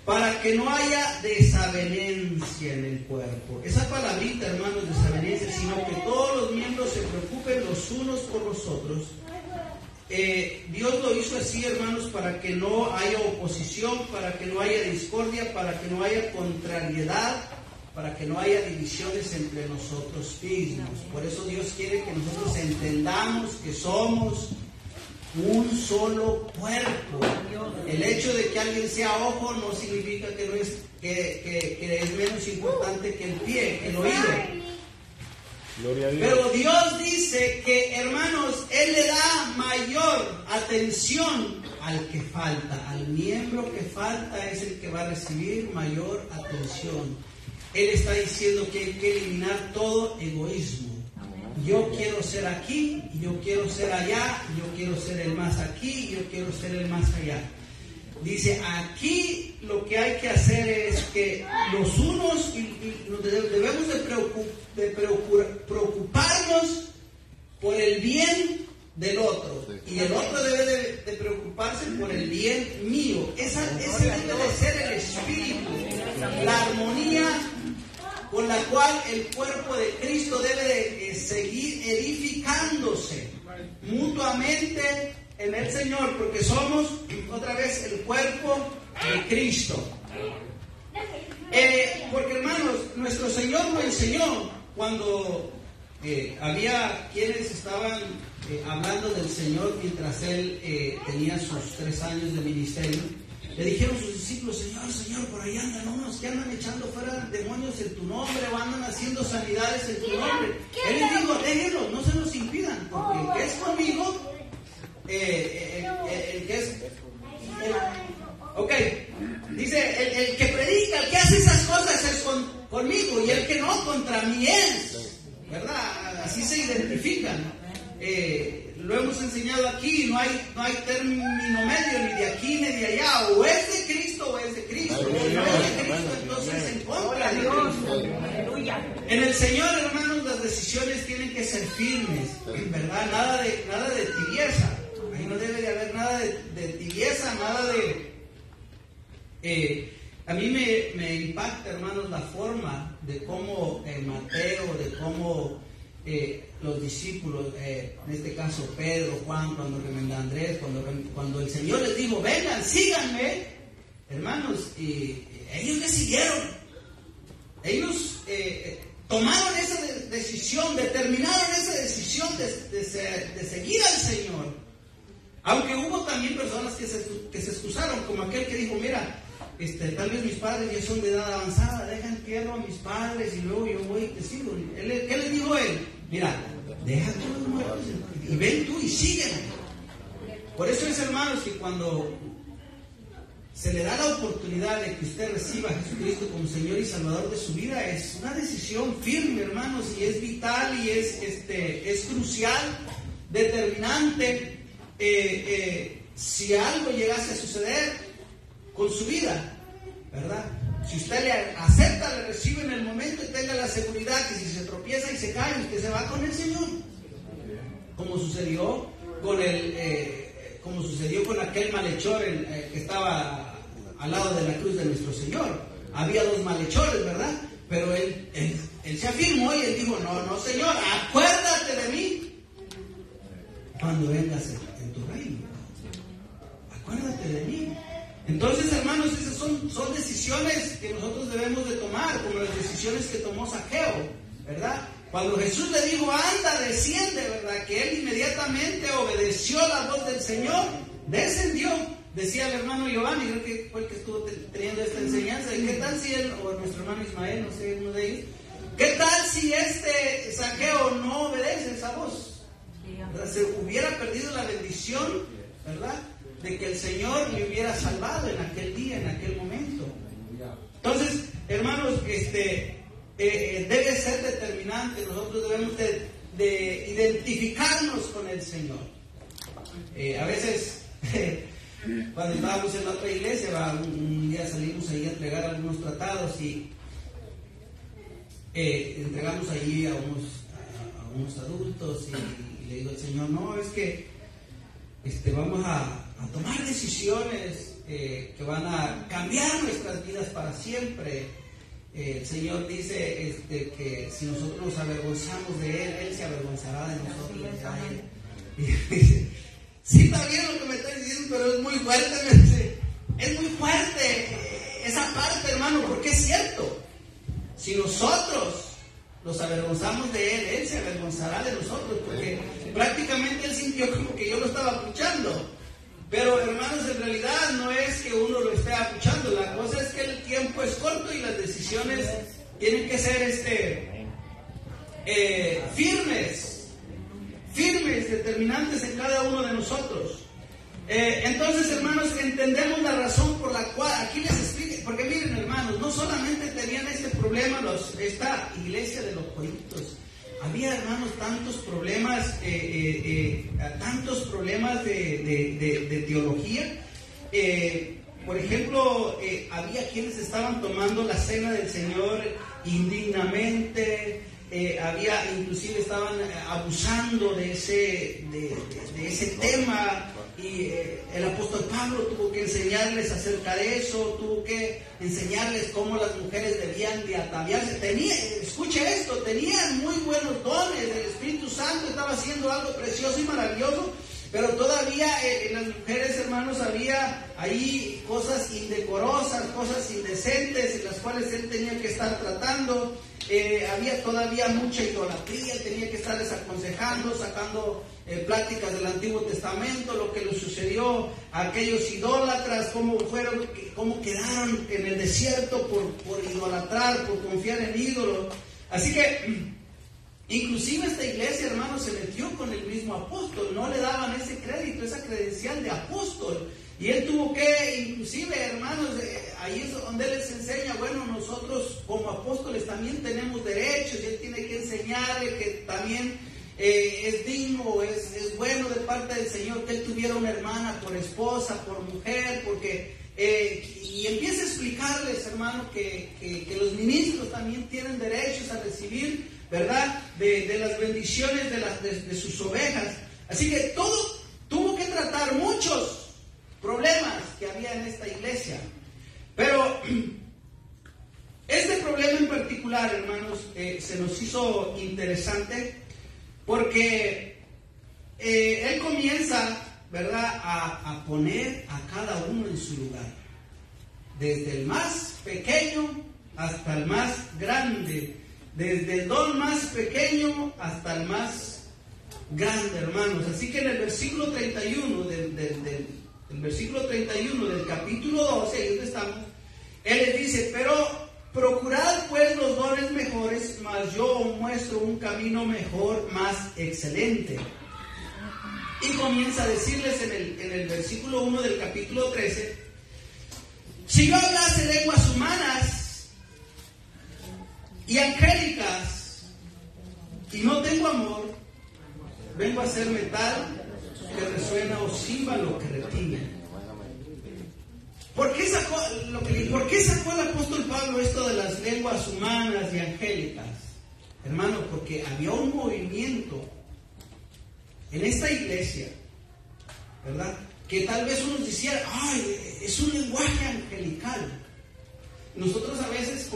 [SPEAKER 4] para que no haya desavenencia en el cuerpo. Esa palabrita, hermanos, desavenencia, sino que todos los miembros se preocupen los unos por los otros. Dios lo hizo así, hermanos, para que no haya oposición, para que no haya discordia, para que no haya contrariedad, para que no haya divisiones entre nosotros mismos. Por eso Dios quiere que nosotros entendamos que somos un solo cuerpo. El hecho de que alguien sea ojo no significa que, no es, que es menos importante que el pie, que el oído.
[SPEAKER 5] Gloria a Dios.
[SPEAKER 4] Pero Dios dice que, hermanos, Él le da mayor atención al que falta. Al miembro que falta es el que va a recibir mayor atención. Él está diciendo que hay que eliminar todo egoísmo. yo quiero ser aquí, y yo quiero ser allá, y yo quiero ser el más aquí, y yo quiero ser el más allá. Dice, aquí lo que hay que hacer es que los unos debemos de preocuparnos por el bien del otro, y el otro debe de preocuparse por el bien mío. Ese debe de ser el espíritu, la armonía con la cual el cuerpo de Cristo debe de seguir edificándose mutuamente en el Señor, porque somos otra vez el cuerpo de Cristo. Porque hermanos, nuestro Señor lo enseñó cuando había quienes estaban hablando del Señor mientras Él tenía sus 3 años de ministerio. Le dijeron sus discípulos, Señor, por ahí andan unos que andan echando fuera demonios en tu nombre, o andan haciendo sanidades en tu nombre. Él les dijo, déjenlos, no se los impidan, porque el que es conmigo, el que es... dice, el que predica, el que hace esas cosas es conmigo, y el que no, contra mí es, ¿verdad? Así se identifican. Lo hemos enseñado aquí, no hay término medio, ni de aquí ni de allá, o es de Cristo o es de Cristo, si no es de Cristo, entonces en contra de Cristo. En el Señor, hermanos, las decisiones tienen que ser firmes, ¿verdad? Nada de tibieza, ahí no debe de haber nada de tibieza, nada de... a mí me impacta, hermanos, la forma de cómo Mateo, de cómo los discípulos, en este caso Pedro, Juan, cuando remendó Andrés, cuando el Señor les dijo, vengan, síganme, hermanos, y ellos le siguieron. Ellos tomaron esa decisión, determinaron esa decisión de seguir al Señor. Aunque hubo también personas que se excusaron, como aquel que dijo, mira, tal vez mis padres ya son de edad avanzada, deja entierro a mis padres y luego yo voy y te sigo. ¿Qué le dijo él? Mira, deja tú los muertos y ven tú y sígueme. Por eso es, hermanos, que cuando se le da la oportunidad de que usted reciba a Jesucristo como Señor y Salvador de su vida, es una decisión firme, hermanos, y es vital y es crucial, determinante. Si algo llegase a suceder con su vida, ¿verdad? Si usted le acepta, le recibe en el momento y tenga la seguridad que si se tropieza y se cae, usted se va con el Señor. Como sucedió con aquel malhechor que estaba al lado de la cruz de nuestro Señor. Había 2 malhechores, ¿verdad? Pero él se afirmó y él dijo, no, Señor, acuérdate de mí cuando vengas en tu reino. Acuérdate de mí. Entonces, hermanos, esas son decisiones que nosotros debemos de tomar, como las decisiones que tomó Zaqueo, ¿verdad? Cuando Jesús le dijo, anda, desciende, ¿verdad? Que él inmediatamente obedeció la voz del Señor, descendió. Decía el hermano Giovanni, creo que fue el que estuvo teniendo esta enseñanza, ¿qué tal si él, o nuestro hermano Ismael, no sé, uno de ellos, qué tal si Zaqueo no obedece esa voz? ¿Verdad? Se hubiera perdido la bendición, ¿verdad?, de que el Señor le hubiera salvado en aquel día, en aquel momento. Entonces, hermanos, debe ser determinante. Nosotros debemos de identificarnos con el Señor. A veces, cuando estábamos en la otra iglesia, un día salimos ahí a entregar algunos tratados y entregamos allí a unos adultos y le digo al Señor, no, es que vamos a tomar decisiones que van a cambiar nuestras vidas para siempre. El Señor dice que si nosotros nos avergonzamos de Él se avergonzará de nosotros. Y dice, sí, está bien lo que me está diciendo, pero es muy fuerte. Es muy fuerte esa parte, hermano, porque es cierto. Si nosotros nos avergonzamos de Él se avergonzará de nosotros, porque prácticamente Él sintió como que yo lo estaba apuchando. Pero, hermanos, en realidad no es que uno lo esté apuchando. La cosa es que el tiempo es corto y las decisiones tienen que ser firmes, determinantes en cada uno de nosotros. Entonces, hermanos, entendemos la razón por la cual, aquí les explico, porque miren, hermanos, no solamente tenían este problema esta iglesia de los Corintios, había, hermanos, tantos problemas de teología. Por ejemplo, había quienes estaban tomando la cena del Señor indignamente, inclusive estaban abusando de ese tema, y el apóstol Pablo tuvo que enseñarles acerca de eso, tuvo que enseñarles cómo las mujeres debían de ataviarse. Escuche esto, tenían muy buenos dones, el Espíritu Santo estaba haciendo algo precioso y maravilloso, pero todavía en las mujeres, hermanos, había ahí cosas indecorosas, cosas indecentes en las cuales él tenía que estar tratando. Había todavía mucha idolatría, tenía que estarles aconsejando, sacando pláticas del Antiguo Testamento, lo que les sucedió a aquellos idólatras, cómo quedaron en el desierto por idolatrar, por confiar en ídolos. Así que inclusive esta iglesia, hermanos, se metió con el mismo apóstol, no le daban ese crédito, esa credencial de apóstol, y él tuvo que, inclusive, hermanos, ahí es donde él les enseña, bueno, nosotros como apóstoles también tenemos derechos, y él tiene que enseñarle que también es digno, es bueno de parte del Señor que él tuviera una hermana por esposa, por mujer, porque y empieza a explicarles, hermano, que los ministros también tienen derechos a recibir, ¿verdad?, de las bendiciones de sus ovejas. Así que todo tuvo que tratar muchos problemas que había en esta iglesia. Pero este problema en particular, hermanos, se nos hizo interesante porque él comienza, ¿verdad?, a poner a cada uno en su lugar, desde el más pequeño hasta el más grande, desde el don más pequeño hasta el más grande, hermanos. Así que en el versículo 31 el versículo 31 del capítulo 12, ahí donde estamos, él les dice: pero procurad pues los dones mejores, mas yo os muestro un camino mejor, más excelente. Y comienza a decirles en el versículo 1 del capítulo 13: si yo hablase lenguas humanas y angélicas y no tengo amor, vengo a ser metal que resuena o címbalo que retiñe. ¿Por qué sacó el apóstol Pablo esto de las lenguas humanas y angélicas? Hermano, porque había un movimiento en esta iglesia, ¿verdad?, que tal vez unos decían: ¡ay, es un lenguaje angelical! Nosotros a veces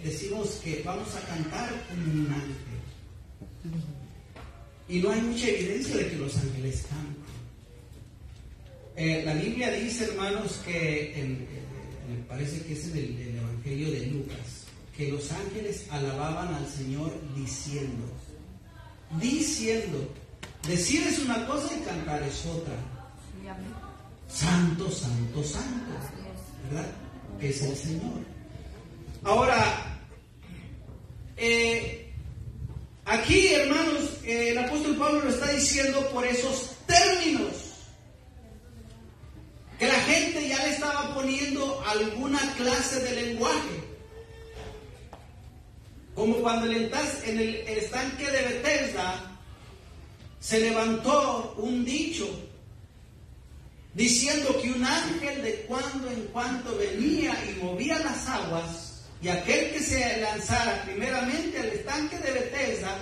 [SPEAKER 4] decimos que vamos a cantar como un ángel, y no hay mucha evidencia de que los ángeles cantan. La Biblia dice, hermanos, que me parece que es en el Evangelio de Lucas, que los ángeles alababan al Señor diciendo. Decir es una cosa y cantar es otra. Santo, santo, santo, ¿verdad?, es el Señor. Ahora, aquí, hermanos, el apóstol Pablo lo está diciendo por esos términos, que la gente ya le estaba poniendo alguna clase de lenguaje, como cuando en el estanque de Bethesda se levantó un dicho diciendo que un ángel de cuando en cuando venía y movía las aguas, y aquel que se lanzara primeramente al estanque de Bethesda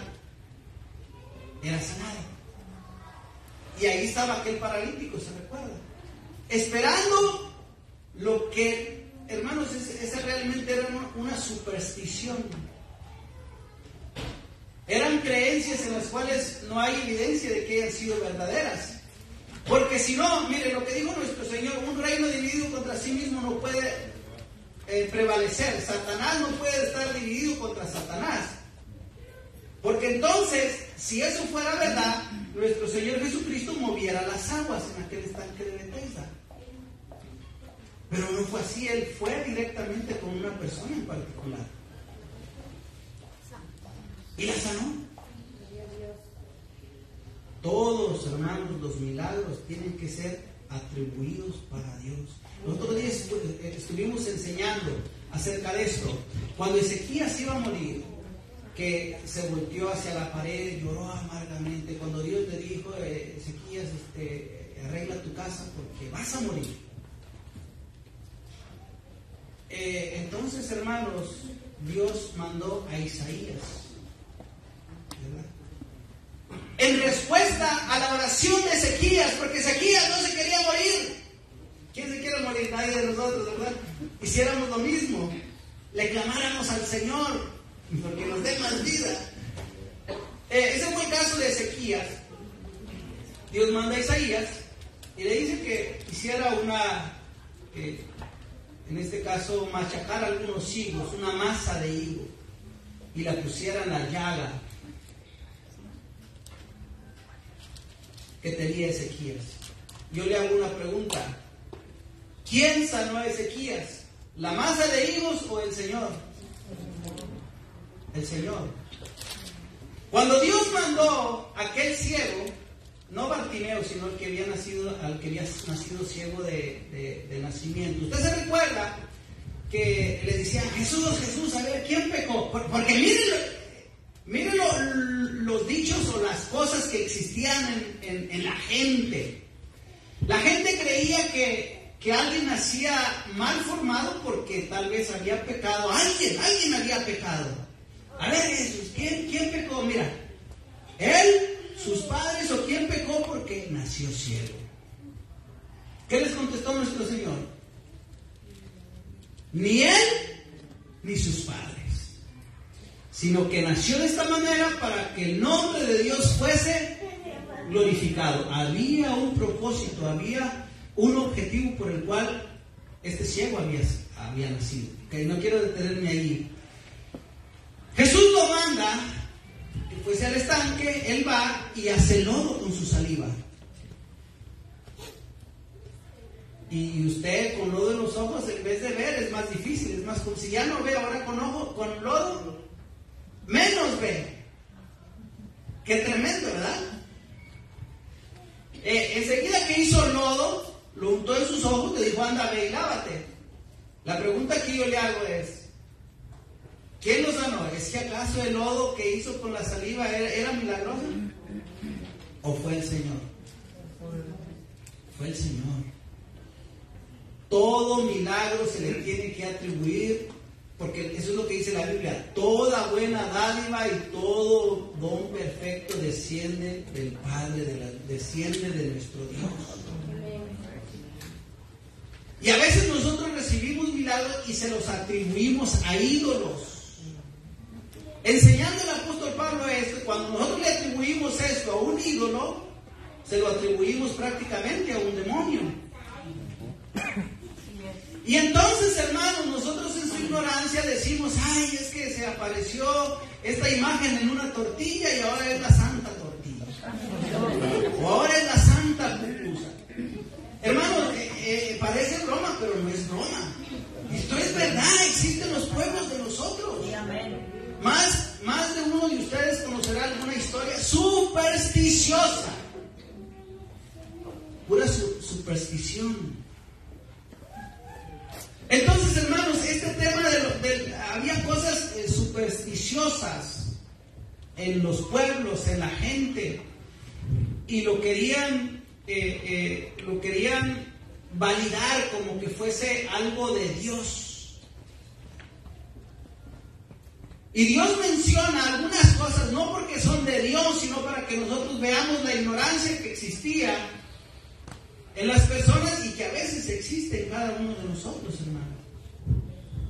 [SPEAKER 4] era sanado. Y ahí estaba aquel paralítico, ¿se recuerda?, esperando lo que, hermanos, esa realmente era una superstición. Eran creencias en las cuales no hay evidencia de que hayan sido verdaderas. Porque si no, mire lo que dijo nuestro Señor: un reino dividido contra sí mismo no puede prevalecer. Satanás no puede estar dividido contra Satanás. Porque entonces, si eso fuera verdad, nuestro Señor Jesucristo moviera las aguas en aquel estanque de Bethesda. Pero no fue así. Él fue directamente con una persona en particular y la sanó. Todos, hermanos, los milagros tienen que ser atribuidos para Dios. Los otros días estuvimos enseñando acerca de esto. Cuando Ezequías iba a morir, que se volteó hacia la pared y lloró amargamente cuando Dios le dijo: Ezequías, arregla tu casa porque vas a morir. Entonces, hermanos, Dios mandó a Isaías, ¿verdad?, en respuesta a la oración de Ezequías, porque Ezequías no se quería morir. ¿Quién se quiere morir? Nadie de nosotros, ¿verdad? Hiciéramos lo mismo, le clamáramos al Señor porque nos dé más vida. Ese fue el caso de Ezequías. Dios manda a Isaías y le dice que hiciera en este caso, machacar algunos higos, una masa de higo, y la pusiera en la llaga que tenía Ezequías. Yo le hago una pregunta: ¿quién sanó a Ezequías? ¿La masa de higos o el Señor? El Señor. Cuando Dios mandó a aquel ciego, no Bartimeo, sino al que había nacido ciego de nacimiento. Usted se recuerda que le decían: Jesús, a ver, ¿quién pecó? Porque miren los dichos o las cosas que existían en la gente. La gente creía que alguien nacía mal formado porque tal vez había pecado. Alguien había pecado. A ver, Jesús, ¿quién pecó? Mira, él, sus padres, o quién pecó porque nació ciego. ¿Qué les contestó nuestro Señor? Ni él ni sus padres, sino que nació de esta manera para que el nombre de Dios fuese glorificado. Había un propósito, había un objetivo por el cual este ciego había nacido. Okay, no quiero detenerme ahí. Jesús lo manda que fuese al estanque. Él va y hace lodo con su saliva. Y usted con lodo en los ojos, en vez de ver, es más difícil, es más, si ya no ve ahora con lodo, menos ve. Qué tremendo, ¿verdad? Enseguida que hizo lodo, lo untó en sus ojos, le dijo: anda, ve y lávate. La pregunta que yo le hago es: ¿quién lo sanó? ¿Es que acaso el lodo que hizo con la saliva era milagroso? ¿O fue el Señor? Fue el Señor. Todo milagro se le tiene que atribuir, porque eso es lo que dice la Biblia: toda buena dádiva y todo don perfecto desciende del Padre, desciende de nuestro Dios. Y a veces nosotros recibimos milagros y se los atribuimos a ídolos. Enseñando el apóstol Pablo esto, cuando nosotros le atribuimos esto a un ídolo, se lo atribuimos prácticamente a un demonio. Y entonces, hermanos, nosotros en su ignorancia decimos: ay, es que se apareció esta imagen en una tortilla y ahora es la santa tortilla, o ahora es la santa pupusa. Hermanos, parece broma, pero no es broma. Esto es verdad, existen los pueblos de nosotros. Más de uno de ustedes conocerá alguna historia supersticiosa, pura superstición. Entonces, hermanos, este tema había cosas supersticiosas en los pueblos, en la gente, y lo querían validar como que fuese algo de Dios. Y Dios menciona algunas cosas, no porque son de Dios, sino para que nosotros veamos la ignorancia que existía en las personas y que a veces existe en cada uno de nosotros, hermano.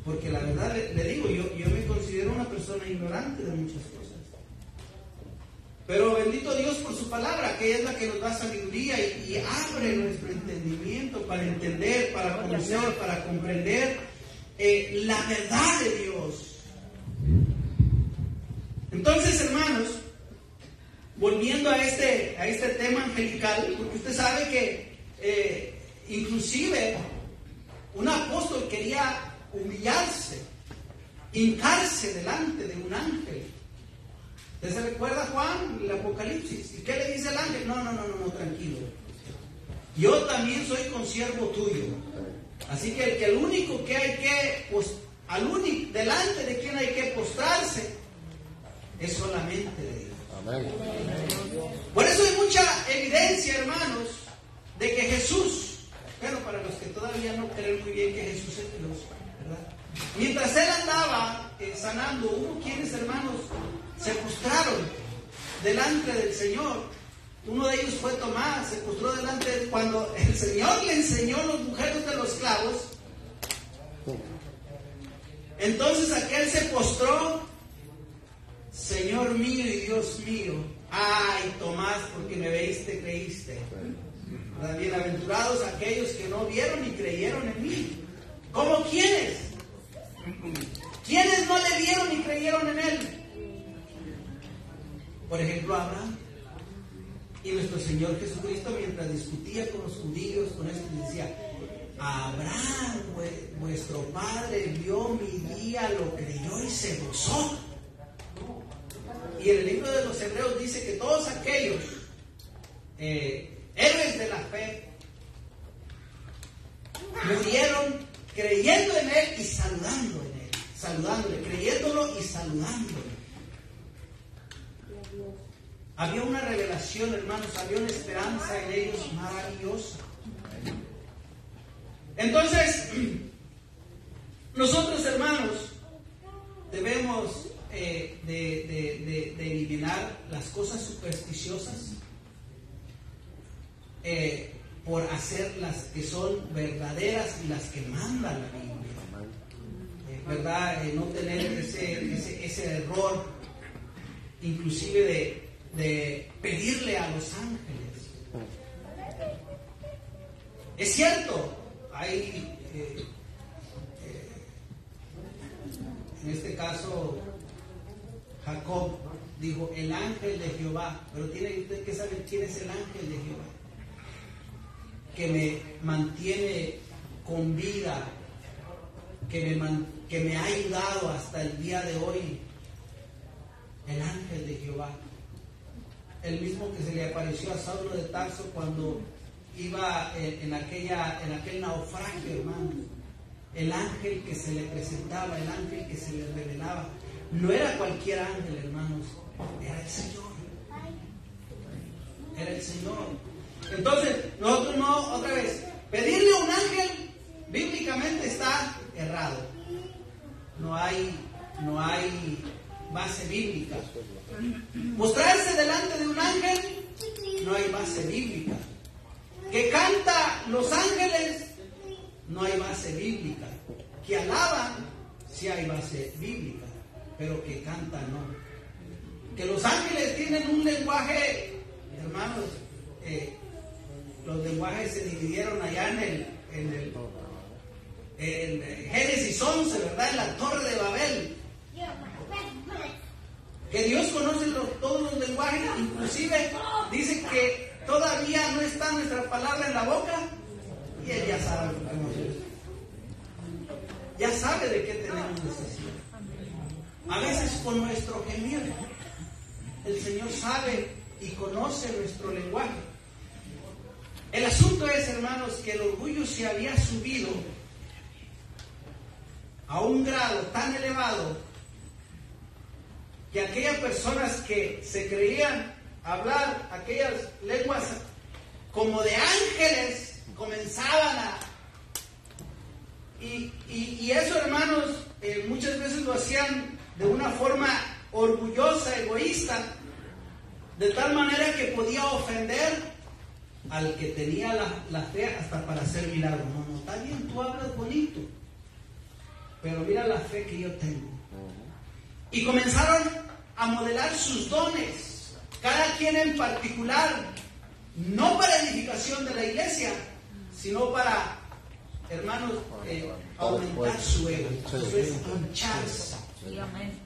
[SPEAKER 4] Porque la verdad le digo, yo me considero una persona ignorante de muchas cosas. Pero bendito Dios por su palabra, que es la que nos da sabiduría y abre nuestro entendimiento para entender, para conocer, para comprender la verdad de Dios. Entonces, hermanos, volviendo a este tema angelical, porque usted sabe que inclusive un apóstol quería humillarse, hincarse delante de un ángel. ¿Usted se recuerda, Juan, el Apocalipsis? ¿Y qué le dice el ángel? No, tranquilo. Yo también soy consiervo tuyo. Así que el único que hay que, delante de quien hay que postrarse, es solamente de Dios.
[SPEAKER 5] Amén.
[SPEAKER 4] Por eso hay mucha evidencia, hermanos, de que Jesús, bueno, para los que todavía no creen muy bien que Jesús es Dios, ¿verdad? Mientras Él andaba sanando, hubo quienes, hermanos, se postraron delante del Señor. Uno de ellos fue Tomás, se postró delante de él. Cuando el Señor le enseñó los agujeros de los clavos, entonces aquel se postró: Señor mío y Dios mío. Ay, Tomás, porque me veiste, creíste. Bienaventurados aquellos que no vieron y creyeron en mí. ¿Cómo quiénes? ¿Quiénes no le vieron y creyeron en él? Por ejemplo, Abraham. Y nuestro Señor Jesucristo, mientras discutía con los judíos, con esto, decía: Abraham, vuestro padre, vio mi día, lo creyó y se gozó. Y en el libro de los Hebreos dice que todos aquellos héroes de la fe murieron creyendo en Él y saludando en Él, saludándole, creyéndolo y saludándole. Había una revelación, hermanos, había una esperanza en ellos maravillosa. Entonces, nosotros, hermanos, debemos de eliminar las cosas supersticiosas por hacer las que son verdaderas y las que manda la Biblia, ¿verdad? No tener ese error, inclusive de pedirle a los ángeles. Es cierto, hay en este caso Jacob dijo: el ángel de Jehová. Pero tiene usted que saber quién es el ángel de Jehová, que me mantiene con vida, que me ha ayudado hasta el día de hoy. El ángel de Jehová, el mismo que se le apareció a Saulo de Tarso cuando iba en aquel naufragio, hermano. El ángel que se le presentaba, el ángel que se le revelaba, no era cualquier ángel, hermanos, era el Señor. Era el Señor. Entonces, nosotros no, otra vez, pedirle a un ángel bíblicamente está errado. No hay base bíblica. Mostrarse delante de un ángel, no hay base bíblica. Que canta los ángeles, no hay base bíblica. Que alaban, sí hay base bíblica, pero que canta no. Que los ángeles tienen un lenguaje, hermanos, los lenguajes se dividieron allá en Génesis 11, ¿verdad? En la Torre de Babel. Que Dios conoce todos los lenguajes, inclusive dice que todavía no está nuestra palabra en la boca y Él ya sabe lo que nosotros. Ya sabe de qué tenemos necesidad. A veces con nuestro gemido, el Señor sabe y conoce nuestro lenguaje. El asunto es, hermanos, que el orgullo se había subido a un grado tan elevado que aquellas personas que se creían hablar aquellas lenguas como de ángeles comenzaban a... Y eso, hermanos, muchas veces lo hacían de una forma orgullosa, egoísta, de tal manera que podía ofender al que tenía la fe hasta para hacer milagros. No, está bien, tú hablas bonito, pero mira la fe que yo tengo. Y comenzaron a modelar sus dones, cada quien en particular, no para edificación de la iglesia, sino para, hermanos, aumentar su ego. Eso es hincharse,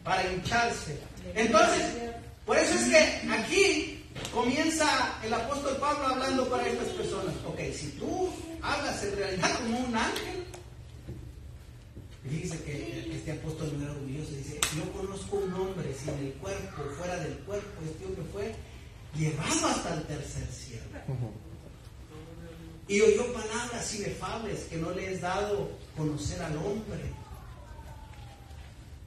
[SPEAKER 4] para hincharse. Entonces, por eso es que aquí comienza el apóstol Pablo hablando para estas personas. Ok, si tú hablas en realidad como un ángel, dice que este apóstol no era orgulloso, dice: yo conozco un hombre sin el cuerpo, fuera del cuerpo. Este hombre fue llevado hasta el tercer cielo y oyó palabras inefables que no le es dado conocer al hombre,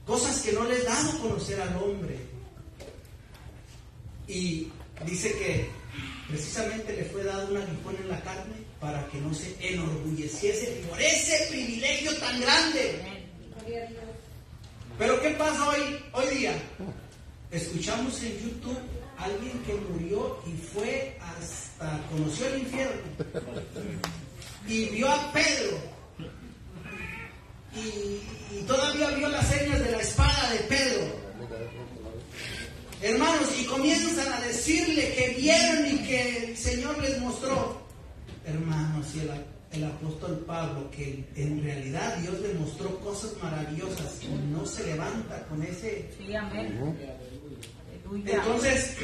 [SPEAKER 4] cosas que no le es dado conocer al hombre. Y dice que precisamente le fue dado un aguijón en la carne para que no se enorgulleciese por ese privilegio tan grande. Pero ¿qué pasa hoy día? Escuchamos en YouTube a alguien que murió y fue hasta, conoció el infierno y vio a Pedro y todavía vio las señas de la espada de Pedro. Hermanos, y comienzan a decirle que vieron y que el Señor les mostró. Hermanos, y el apóstol Pablo, que en realidad Dios le mostró cosas maravillosas, y no se levanta con ese.
[SPEAKER 3] Sí, amén.
[SPEAKER 4] Entonces,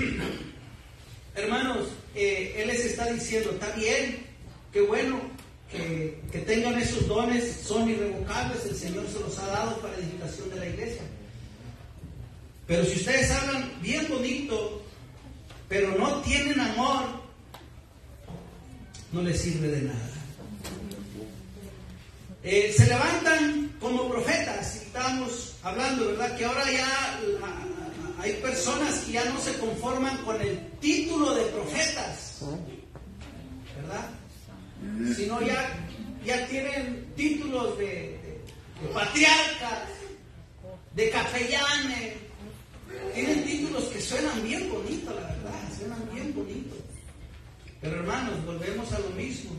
[SPEAKER 4] hermanos, Él les está diciendo, está bien, qué bueno que tengan esos dones, son irrevocables, el Señor se los ha dado para edificación de la iglesia. Pero si ustedes hablan bien bonito, pero no tienen amor, no les sirve de nada. Se levantan como profetas, y estábamos hablando, ¿verdad? Que ahora ya hay personas que ya no se conforman con el título de profetas, ¿verdad? Sino ya tienen títulos de patriarcas, de capellanes. Tienen títulos que suenan bien bonitos, la verdad, suenan bien bonitos. Pero hermanos, volvemos a lo mismo.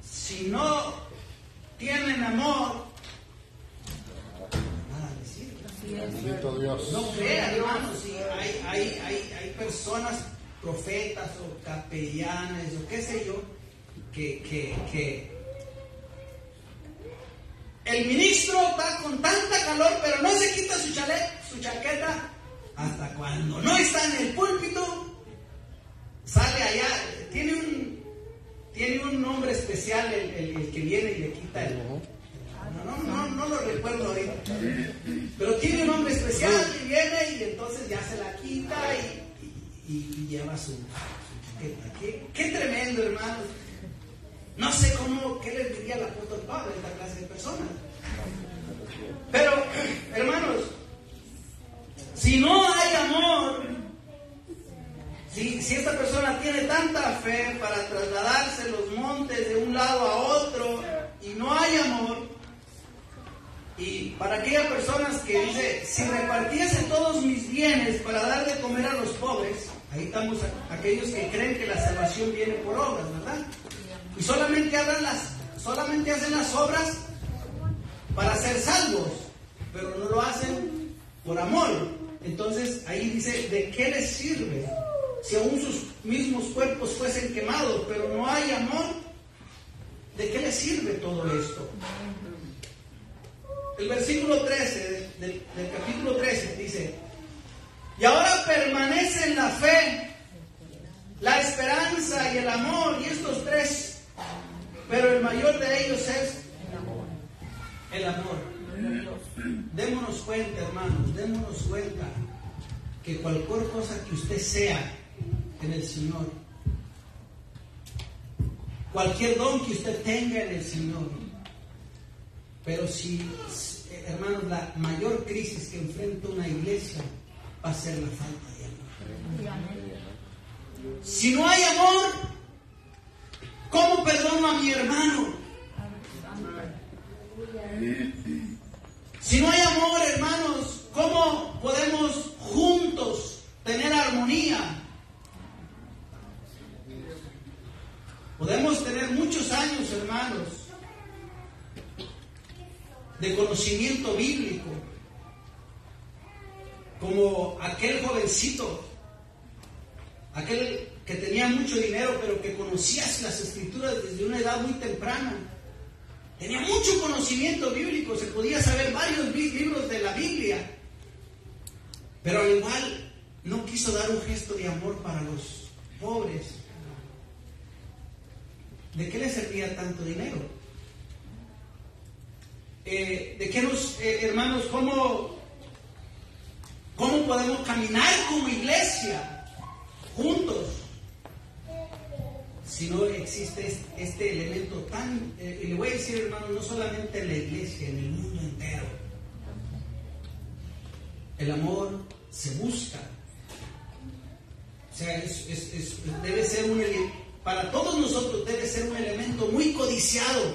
[SPEAKER 4] Si no tienen amor, nada les sirve.
[SPEAKER 5] Bendito Dios.
[SPEAKER 4] No crean, hermanos, si hay personas, profetas o capellanes o qué sé yo, que el ministro está con tanta calor, pero no se quita su chaqueta. Hasta cuando no está en el púlpito, sale allá, tiene un nombre especial el que viene y le quita el. No lo recuerdo ahorita. Pero tiene un nombre especial y viene y entonces ya se la quita y lleva su chaqueta. Qué tremendo, hermano. No sé qué les diría el apóstol Pablo a esta clase de personas. Pero, hermanos, si no hay amor, si esta persona tiene tanta fe para trasladarse los montes de un lado a otro y no hay amor, y para aquellas personas que dice, si repartiese todos mis bienes para dar de comer a los pobres, ahí estamos aquellos que creen que la salvación viene por obras, ¿verdad? Y solamente hacen las obras para ser salvos, pero no lo hacen por amor. Entonces ahí dice, ¿de qué les sirve? Si aún sus mismos cuerpos fuesen quemados, pero no hay amor, ¿de qué les sirve todo esto? El versículo 13 del capítulo 13 dice, y ahora permanecen la fe, la esperanza y el amor, y estos tres, pero el mayor de ellos es el amor. Démonos cuenta, hermanos, démonos cuenta que cualquier cosa que usted sea en el Señor, cualquier don que usted tenga en el Señor, pero si, hermanos, la mayor crisis que enfrenta una iglesia va a ser la falta de amor. Si no hay amor, ¿cómo perdono a mi hermano? Si no hay amor, hermanos, ¿cómo podemos juntos tener armonía? Podemos tener muchos años, hermanos, de conocimiento bíblico, como aquel jovencito, aquel que tenía mucho dinero, pero que conocía las escrituras desde una edad muy temprana. Tenía mucho conocimiento bíblico, se podía saber varios libros de la Biblia, pero al igual no quiso dar un gesto de amor para los pobres. ¿De qué le servía tanto dinero? ¿De qué nos, hermanos, cómo podemos caminar como iglesia juntos si no existe este elemento tan, y le voy a decir, hermanos, no solamente en la iglesia, en el mundo entero? El amor se busca, O sea, debe ser para todos nosotros debe ser un elemento muy codiciado.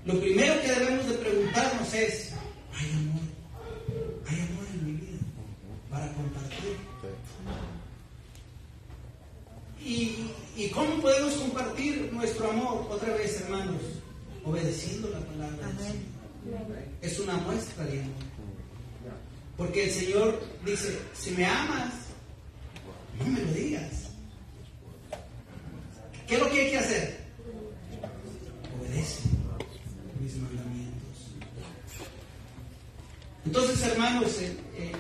[SPEAKER 4] Lo primero que debemos de preguntarnos es, ¿hay amor en mi vida para compartir? ¿Y cómo podemos compartir nuestro amor? Otra vez, hermanos, obedeciendo la palabra del Señor. Es una muestra de amor. Porque el Señor dice, si me amas, no me lo digas. ¿Qué es lo que hay que hacer? Obedece mis mandamientos. Entonces, hermanos,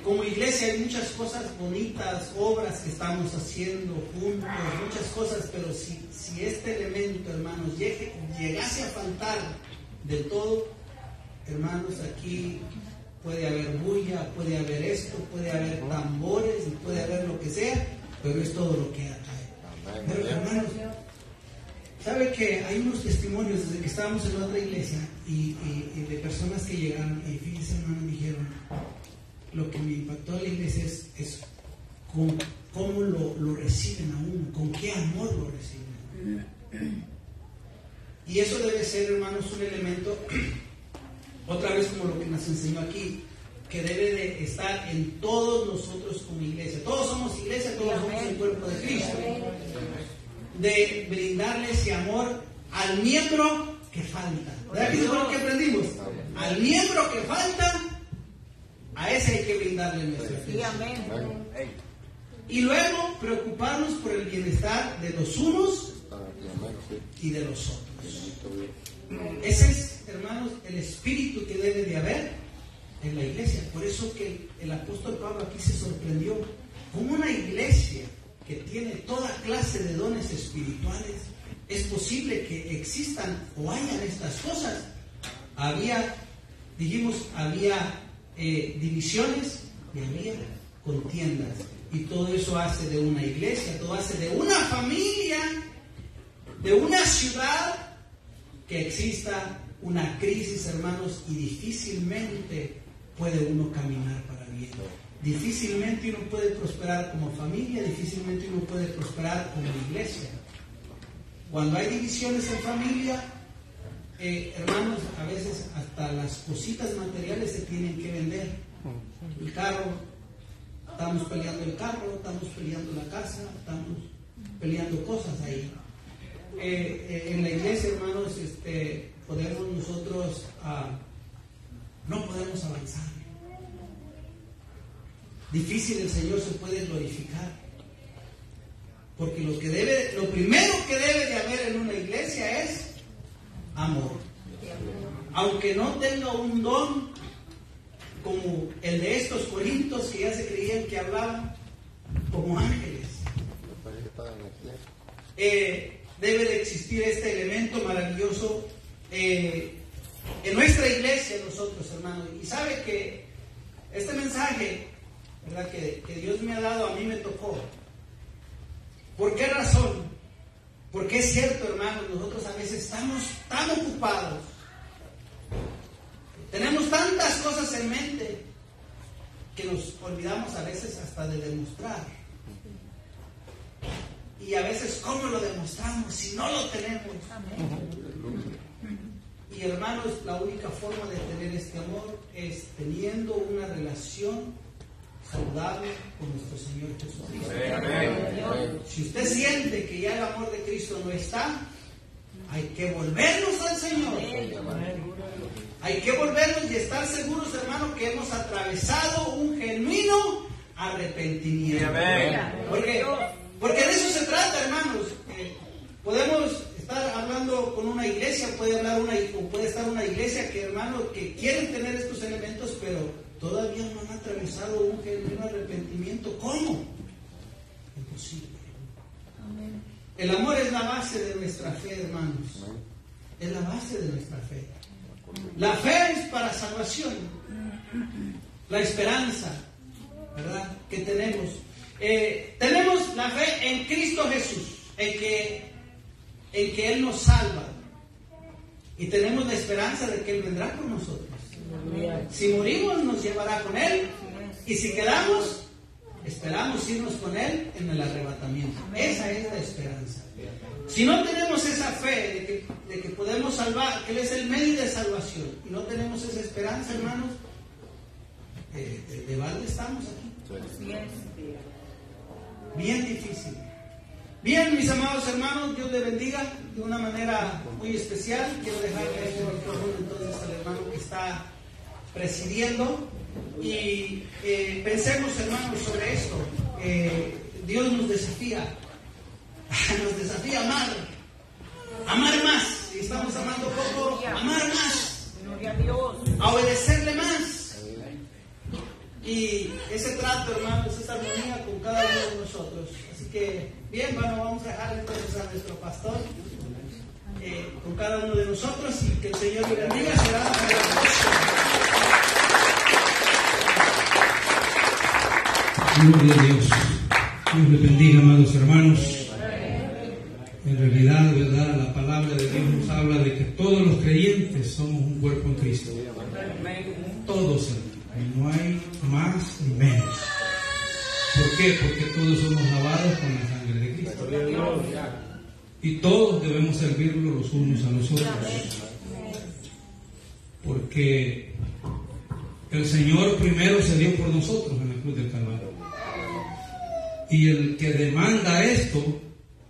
[SPEAKER 4] como iglesia hay muchas cosas bonitas, obras que estamos haciendo juntos, muchas cosas, pero si este elemento, hermanos, llegase a faltar del todo, hermanos, aquí puede haber bulla, puede haber esto, puede haber tambores y puede haber lo que sea, pero es todo lo que atrae. Pero, hermanos, ¿sabe que hay unos testimonios desde que estábamos en otra iglesia y de personas que llegaron y fíjense, hermanos, dijeron, lo que me impactó a la iglesia es cómo lo reciben a uno, con qué amor lo reciben. Y eso debe ser, hermanos, un elemento, otra vez como lo que nos enseñó aquí, que debe de estar en todos nosotros como iglesia. Todos somos iglesia, todos somos el cuerpo de Cristo. De brindarle ese amor al miembro que falta. ¿Verdad que eso es lo que aprendimos? Al miembro que falta, a ese hay que brindarle nuestra atención. Y luego preocuparnos por el bienestar de los unos y de los otros. Ese es, hermanos, el espíritu que debe de haber en la iglesia. Por eso que el apóstol Pablo aquí se sorprendió. Como una iglesia que tiene toda clase de dones espirituales, es posible que existan o hayan estas cosas. Había divisiones y había contiendas. Y todo eso hace de una iglesia, todo hace de una familia, de una ciudad, que exista una crisis, hermanos, y difícilmente puede uno caminar para bien. Difícilmente uno puede prosperar como familia, difícilmente uno puede prosperar como iglesia. Cuando hay divisiones en familia, hermanos, a veces hasta las cositas materiales se tienen que vender. El carro, estamos peleando el carro, estamos peleando la casa, estamos peleando cosas ahí. En la iglesia, hermanos, podemos nosotros, no podemos avanzar. Difícil el Señor se puede glorificar. Porque lo primero que debe de haber en una iglesia es amor. Aunque no tenga un don como el de estos corintios que ya se creían que hablaban como ángeles. Debe de existir este elemento maravilloso en nuestra iglesia, nosotros, hermanos. Y sabe que este mensaje, ¿verdad?, que Dios me ha dado, a mí me tocó. ¿Por qué razón? Porque es cierto, hermanos, nosotros a veces estamos tan ocupados, tenemos tantas cosas en mente, que nos olvidamos a veces hasta de demostrar. Y a veces, ¿cómo lo demostramos si no lo tenemos? Y hermanos, la única forma de tener este amor es teniendo una relación saludable con nuestro Señor Jesucristo. Si usted siente que ya el amor de Cristo no está, hay que volvernos al Señor. Hay que volvernos y estar seguros, hermanos, que hemos atravesado un genuino arrepentimiento. Porque de eso se trata, hermanos. Podemos estar hablando con una iglesia, puede estar una iglesia que, hermanos, que quieren tener estos elementos, pero todavía no han atravesado un genuino arrepentimiento. ¿Cómo? Imposible. Amén. El amor es la base de nuestra fe, hermanos. Es la base de nuestra fe. La fe es para salvación. La esperanza, ¿verdad?, que tenemos. Tenemos la fe en Cristo Jesús, en que Él nos salva. Y tenemos la esperanza de que Él vendrá con nosotros. Si morimos, nos llevará con Él. Y si quedamos, esperamos irnos con Él en el arrebatamiento. Esa es la esperanza. Si no tenemos esa fe de que podemos salvar, que Él es el medio de salvación, y no tenemos esa esperanza, hermanos, de balde estamos aquí. Bien difícil. Bien, mis amados hermanos, Dios les bendiga de una manera muy especial. Quiero dejarle el micrófono entonces al hermano que está presidiendo. Y pensemos, hermanos, sobre esto. Dios nos desafía a amar más. Si estamos amando poco, amar más, a obedecerle más. Y ese trato, hermanos, esa armonía con cada uno de nosotros. Así que, bien, bueno, vamos a dejar entonces a nuestro pastor con cada uno de nosotros, y que el Señor le bendiga. Será para la próxima.
[SPEAKER 1] Gloria a Dios. Dios le bendiga, amados hermanos. En realidad, ¿verdad? La palabra de Dios nos habla de que todos los creyentes somos un cuerpo en Cristo. Todos, no hay más ni menos. ¿Por qué? Porque todos somos lavados con la sangre de Cristo. Y todos debemos servirlo los unos a los otros. Porque el Señor primero se dio por nosotros en la cruz del Calvario. Y el que demanda esto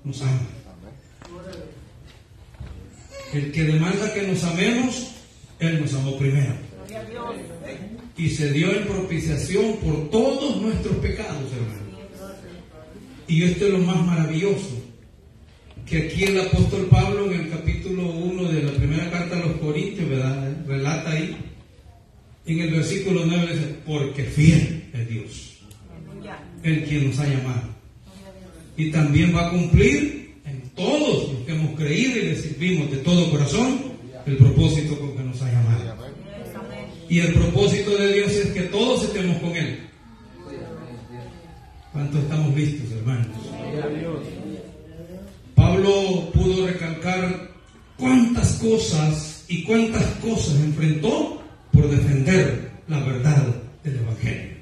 [SPEAKER 1] nos ama. El que demanda que nos amemos, Él nos amó primero. Y se dio en propiciación por todos nuestros pecados, hermano. Y esto es lo más maravilloso, que aquí el apóstol Pablo en el capítulo 1 de la primera carta a los Corintios, ¿verdad? Relata ahí, en el versículo 9 dice, porque fiel es Dios, el quien nos ha llamado. Y también va a cumplir en todos los que hemos creído y le servimos de todo corazón el propósito con que nos ha llamado. Y el propósito de Dios es que todos estemos con Él. ¿Cuántos estamos listos, hermanos? Pablo pudo recalcar cuántas cosas enfrentó por defender la verdad del Evangelio.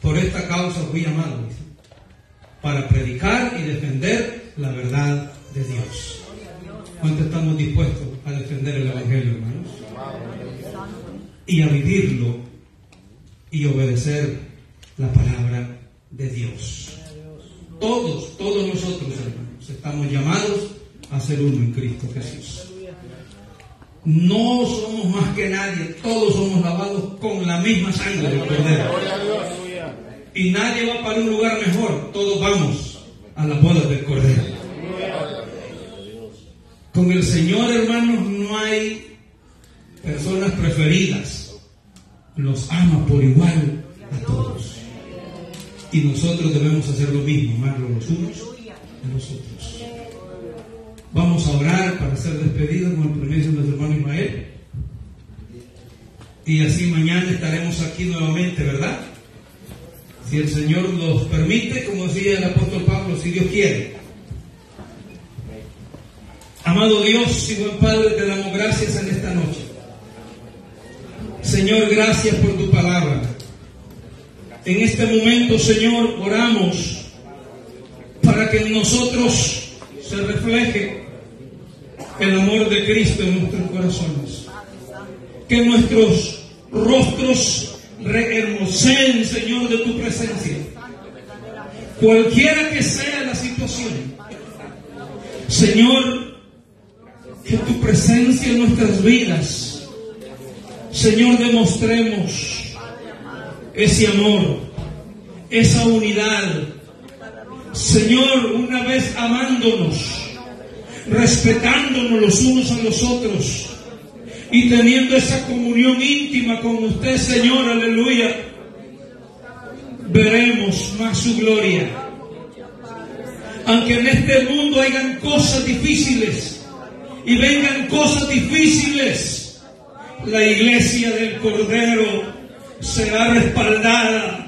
[SPEAKER 1] Por esta causa fui llamado, para predicar y defender la verdad de Dios. ¿Cuánto estamos dispuestos a defender el Evangelio, hermanos? Y a vivirlo y obedecer la palabra de Dios. Todos nosotros, hermanos, estamos llamados a ser uno en Cristo Jesús. No somos más que nadie, todos somos lavados con la misma sangre del Cordero. Y nadie va para un lugar mejor, todos vamos a la boda del Cordero. Con el Señor, hermanos, no hay personas preferidas. Los ama por igual a todos. Y nosotros debemos hacer lo mismo, amarlos los unos a los otros. Vamos a orar para ser despedidos con el permiso de nuestro hermano Ismael. Y así mañana estaremos aquí nuevamente, ¿verdad? Si el Señor nos permite, como decía el apóstol Pablo, si Dios quiere. Amado Dios y buen Padre, te damos gracias en esta noche. Señor, gracias por tu palabra. En este momento, Señor, oramos para que en nosotros se refleje el amor de Cristo en nuestros corazones. Que nuestros rostros rehermoseen, Señor, de tu presencia. Cualquiera que sea la situación, Señor, que tu presencia en nuestras vidas, Señor, demostremos ese amor, esa unidad. Señor, una vez amándonos, respetándonos los unos a los otros y teniendo esa comunión íntima con usted, Señor, aleluya, veremos más su gloria. Aunque en este mundo hayan cosas difíciles y vengan cosas difíciles, la iglesia del Cordero será respaldada.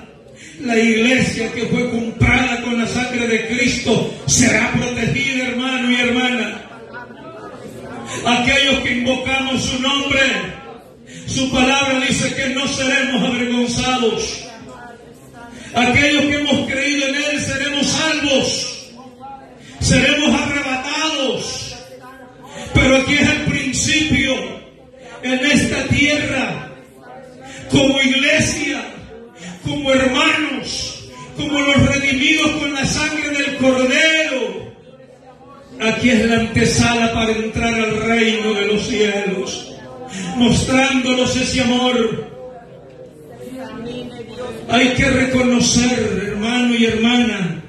[SPEAKER 1] La iglesia que fue comprada con la sangre de Cristo será protegida, hermano y hermana. Aquellos que invocamos su nombre, su palabra dice que no seremos avergonzados. Aquellos que hemos creído en Él seremos salvos, seremos arrebatados. Pero aquí es el principio, en esta tierra, como iglesia, como hermanos, como los redimidos con la sangre del Cordero. Aquí es la antesala para entrar al reino de los cielos, mostrándonos ese amor. Hay que reconocer, hermano y hermana,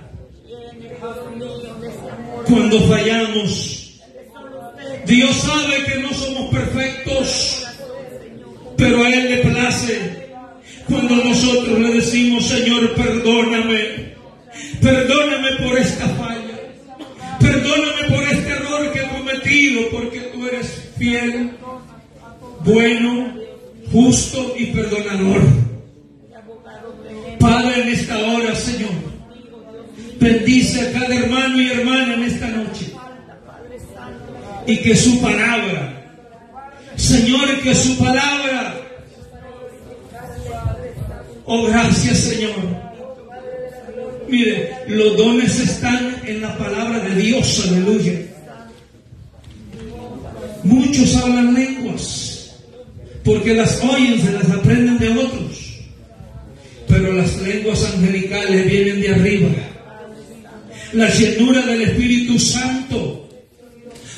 [SPEAKER 1] cuando fallamos. Dios sabe que no somos perfectos, pero a Él le place cuando nosotros le decimos: Señor, perdóname, perdóname por esta falla, perdóname por este error que he cometido, porque tú eres fiel, bueno, justo y perdonador. Padre, en esta hora, Señor, bendice a cada hermano y hermana en esta noche, y que su palabra, Señor, que su palabra, oh gracias, Señor. Mire, los dones están en la palabra de Dios, aleluya. Muchos hablan lenguas porque las oyen, se las aprenden de otros. Pero las lenguas angelicales vienen de arriba. La llenura del Espíritu Santo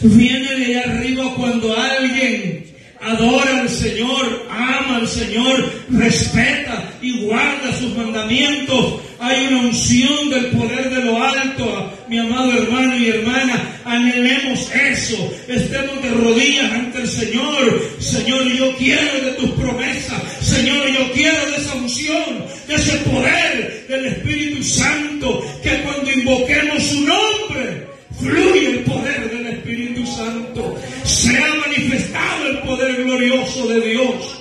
[SPEAKER 1] viene de arriba cuando alguien adora al Señor, ama al Señor, respeta y guarda sus mandamientos. Hay una unción del poder de lo alto, mi amado hermano y hermana. Anhelemos eso, estemos de rodillas ante el Señor. Señor, yo quiero de tus promesas. Señor, yo quiero de esa unción, de ese poder del Espíritu Santo, que cuando invoquemos su nombre, fluye el poder del Espíritu Santo. Se ha manifestado el poder glorioso de Dios.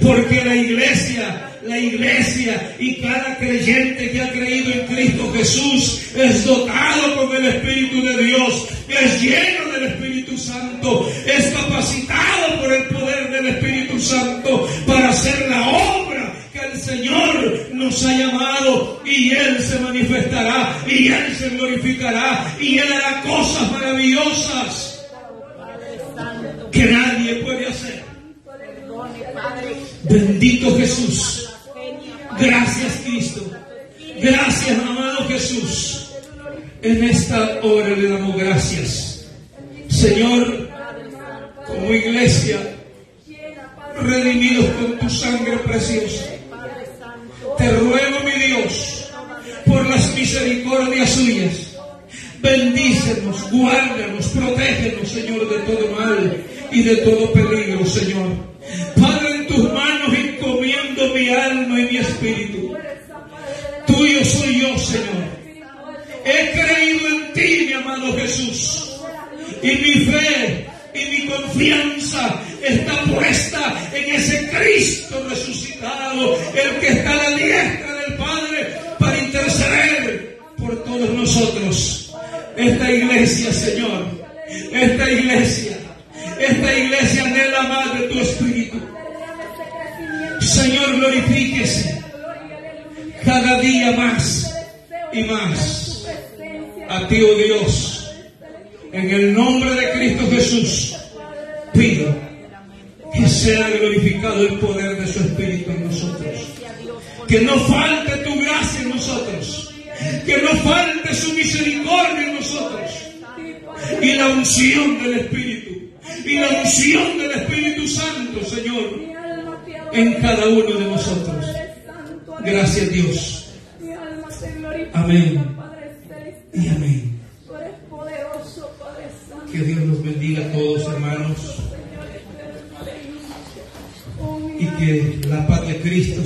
[SPEAKER 1] Porque la iglesia y cada creyente que ha creído en Cristo Jesús es dotado con el Espíritu de Dios, es lleno del Espíritu Santo, es capacitado por el poder del Espíritu Santo para hacer la obra que el Señor nos ha llamado, y Él se manifestará, y Él se glorificará, y Él hará cosas maravillosas que nadie puede hacer. Bendito Jesús. Gracias, Cristo. Gracias, amado Jesús. En esta hora le damos gracias, Señor, como iglesia, redimidos con tu sangre preciosa. Te ruego, mi Dios, por las misericordias suyas, bendícenos, guárdanos, protégenos, Señor, de todo mal y de todo peligro, Señor. Padre, en tus manos encomiendo mi alma y mi espíritu. Tuyo soy yo, Señor. He creído en ti, mi amado Jesús, y mi fe y mi confianza está puesta en ese Cristo resucitado, el que está a la diestra del Padre para interceder por todos nosotros. Esta iglesia, Señor, esta iglesia anhela más de tu Espíritu. Señor, glorifíquese cada día más y más. A ti, oh Dios, en el nombre de Cristo Jesús, pido que sea glorificado el poder de su Espíritu en nosotros. Que no falte tu gracia en nosotros. Que no falte su misericordia en nosotros. Y la unción del Espíritu. Y la unción del Espíritu Santo, Señor, en cada uno de nosotros. Gracias, Dios. Amén y amén. Que Dios los bendiga a todos, hermanos, y que la paz de Cristo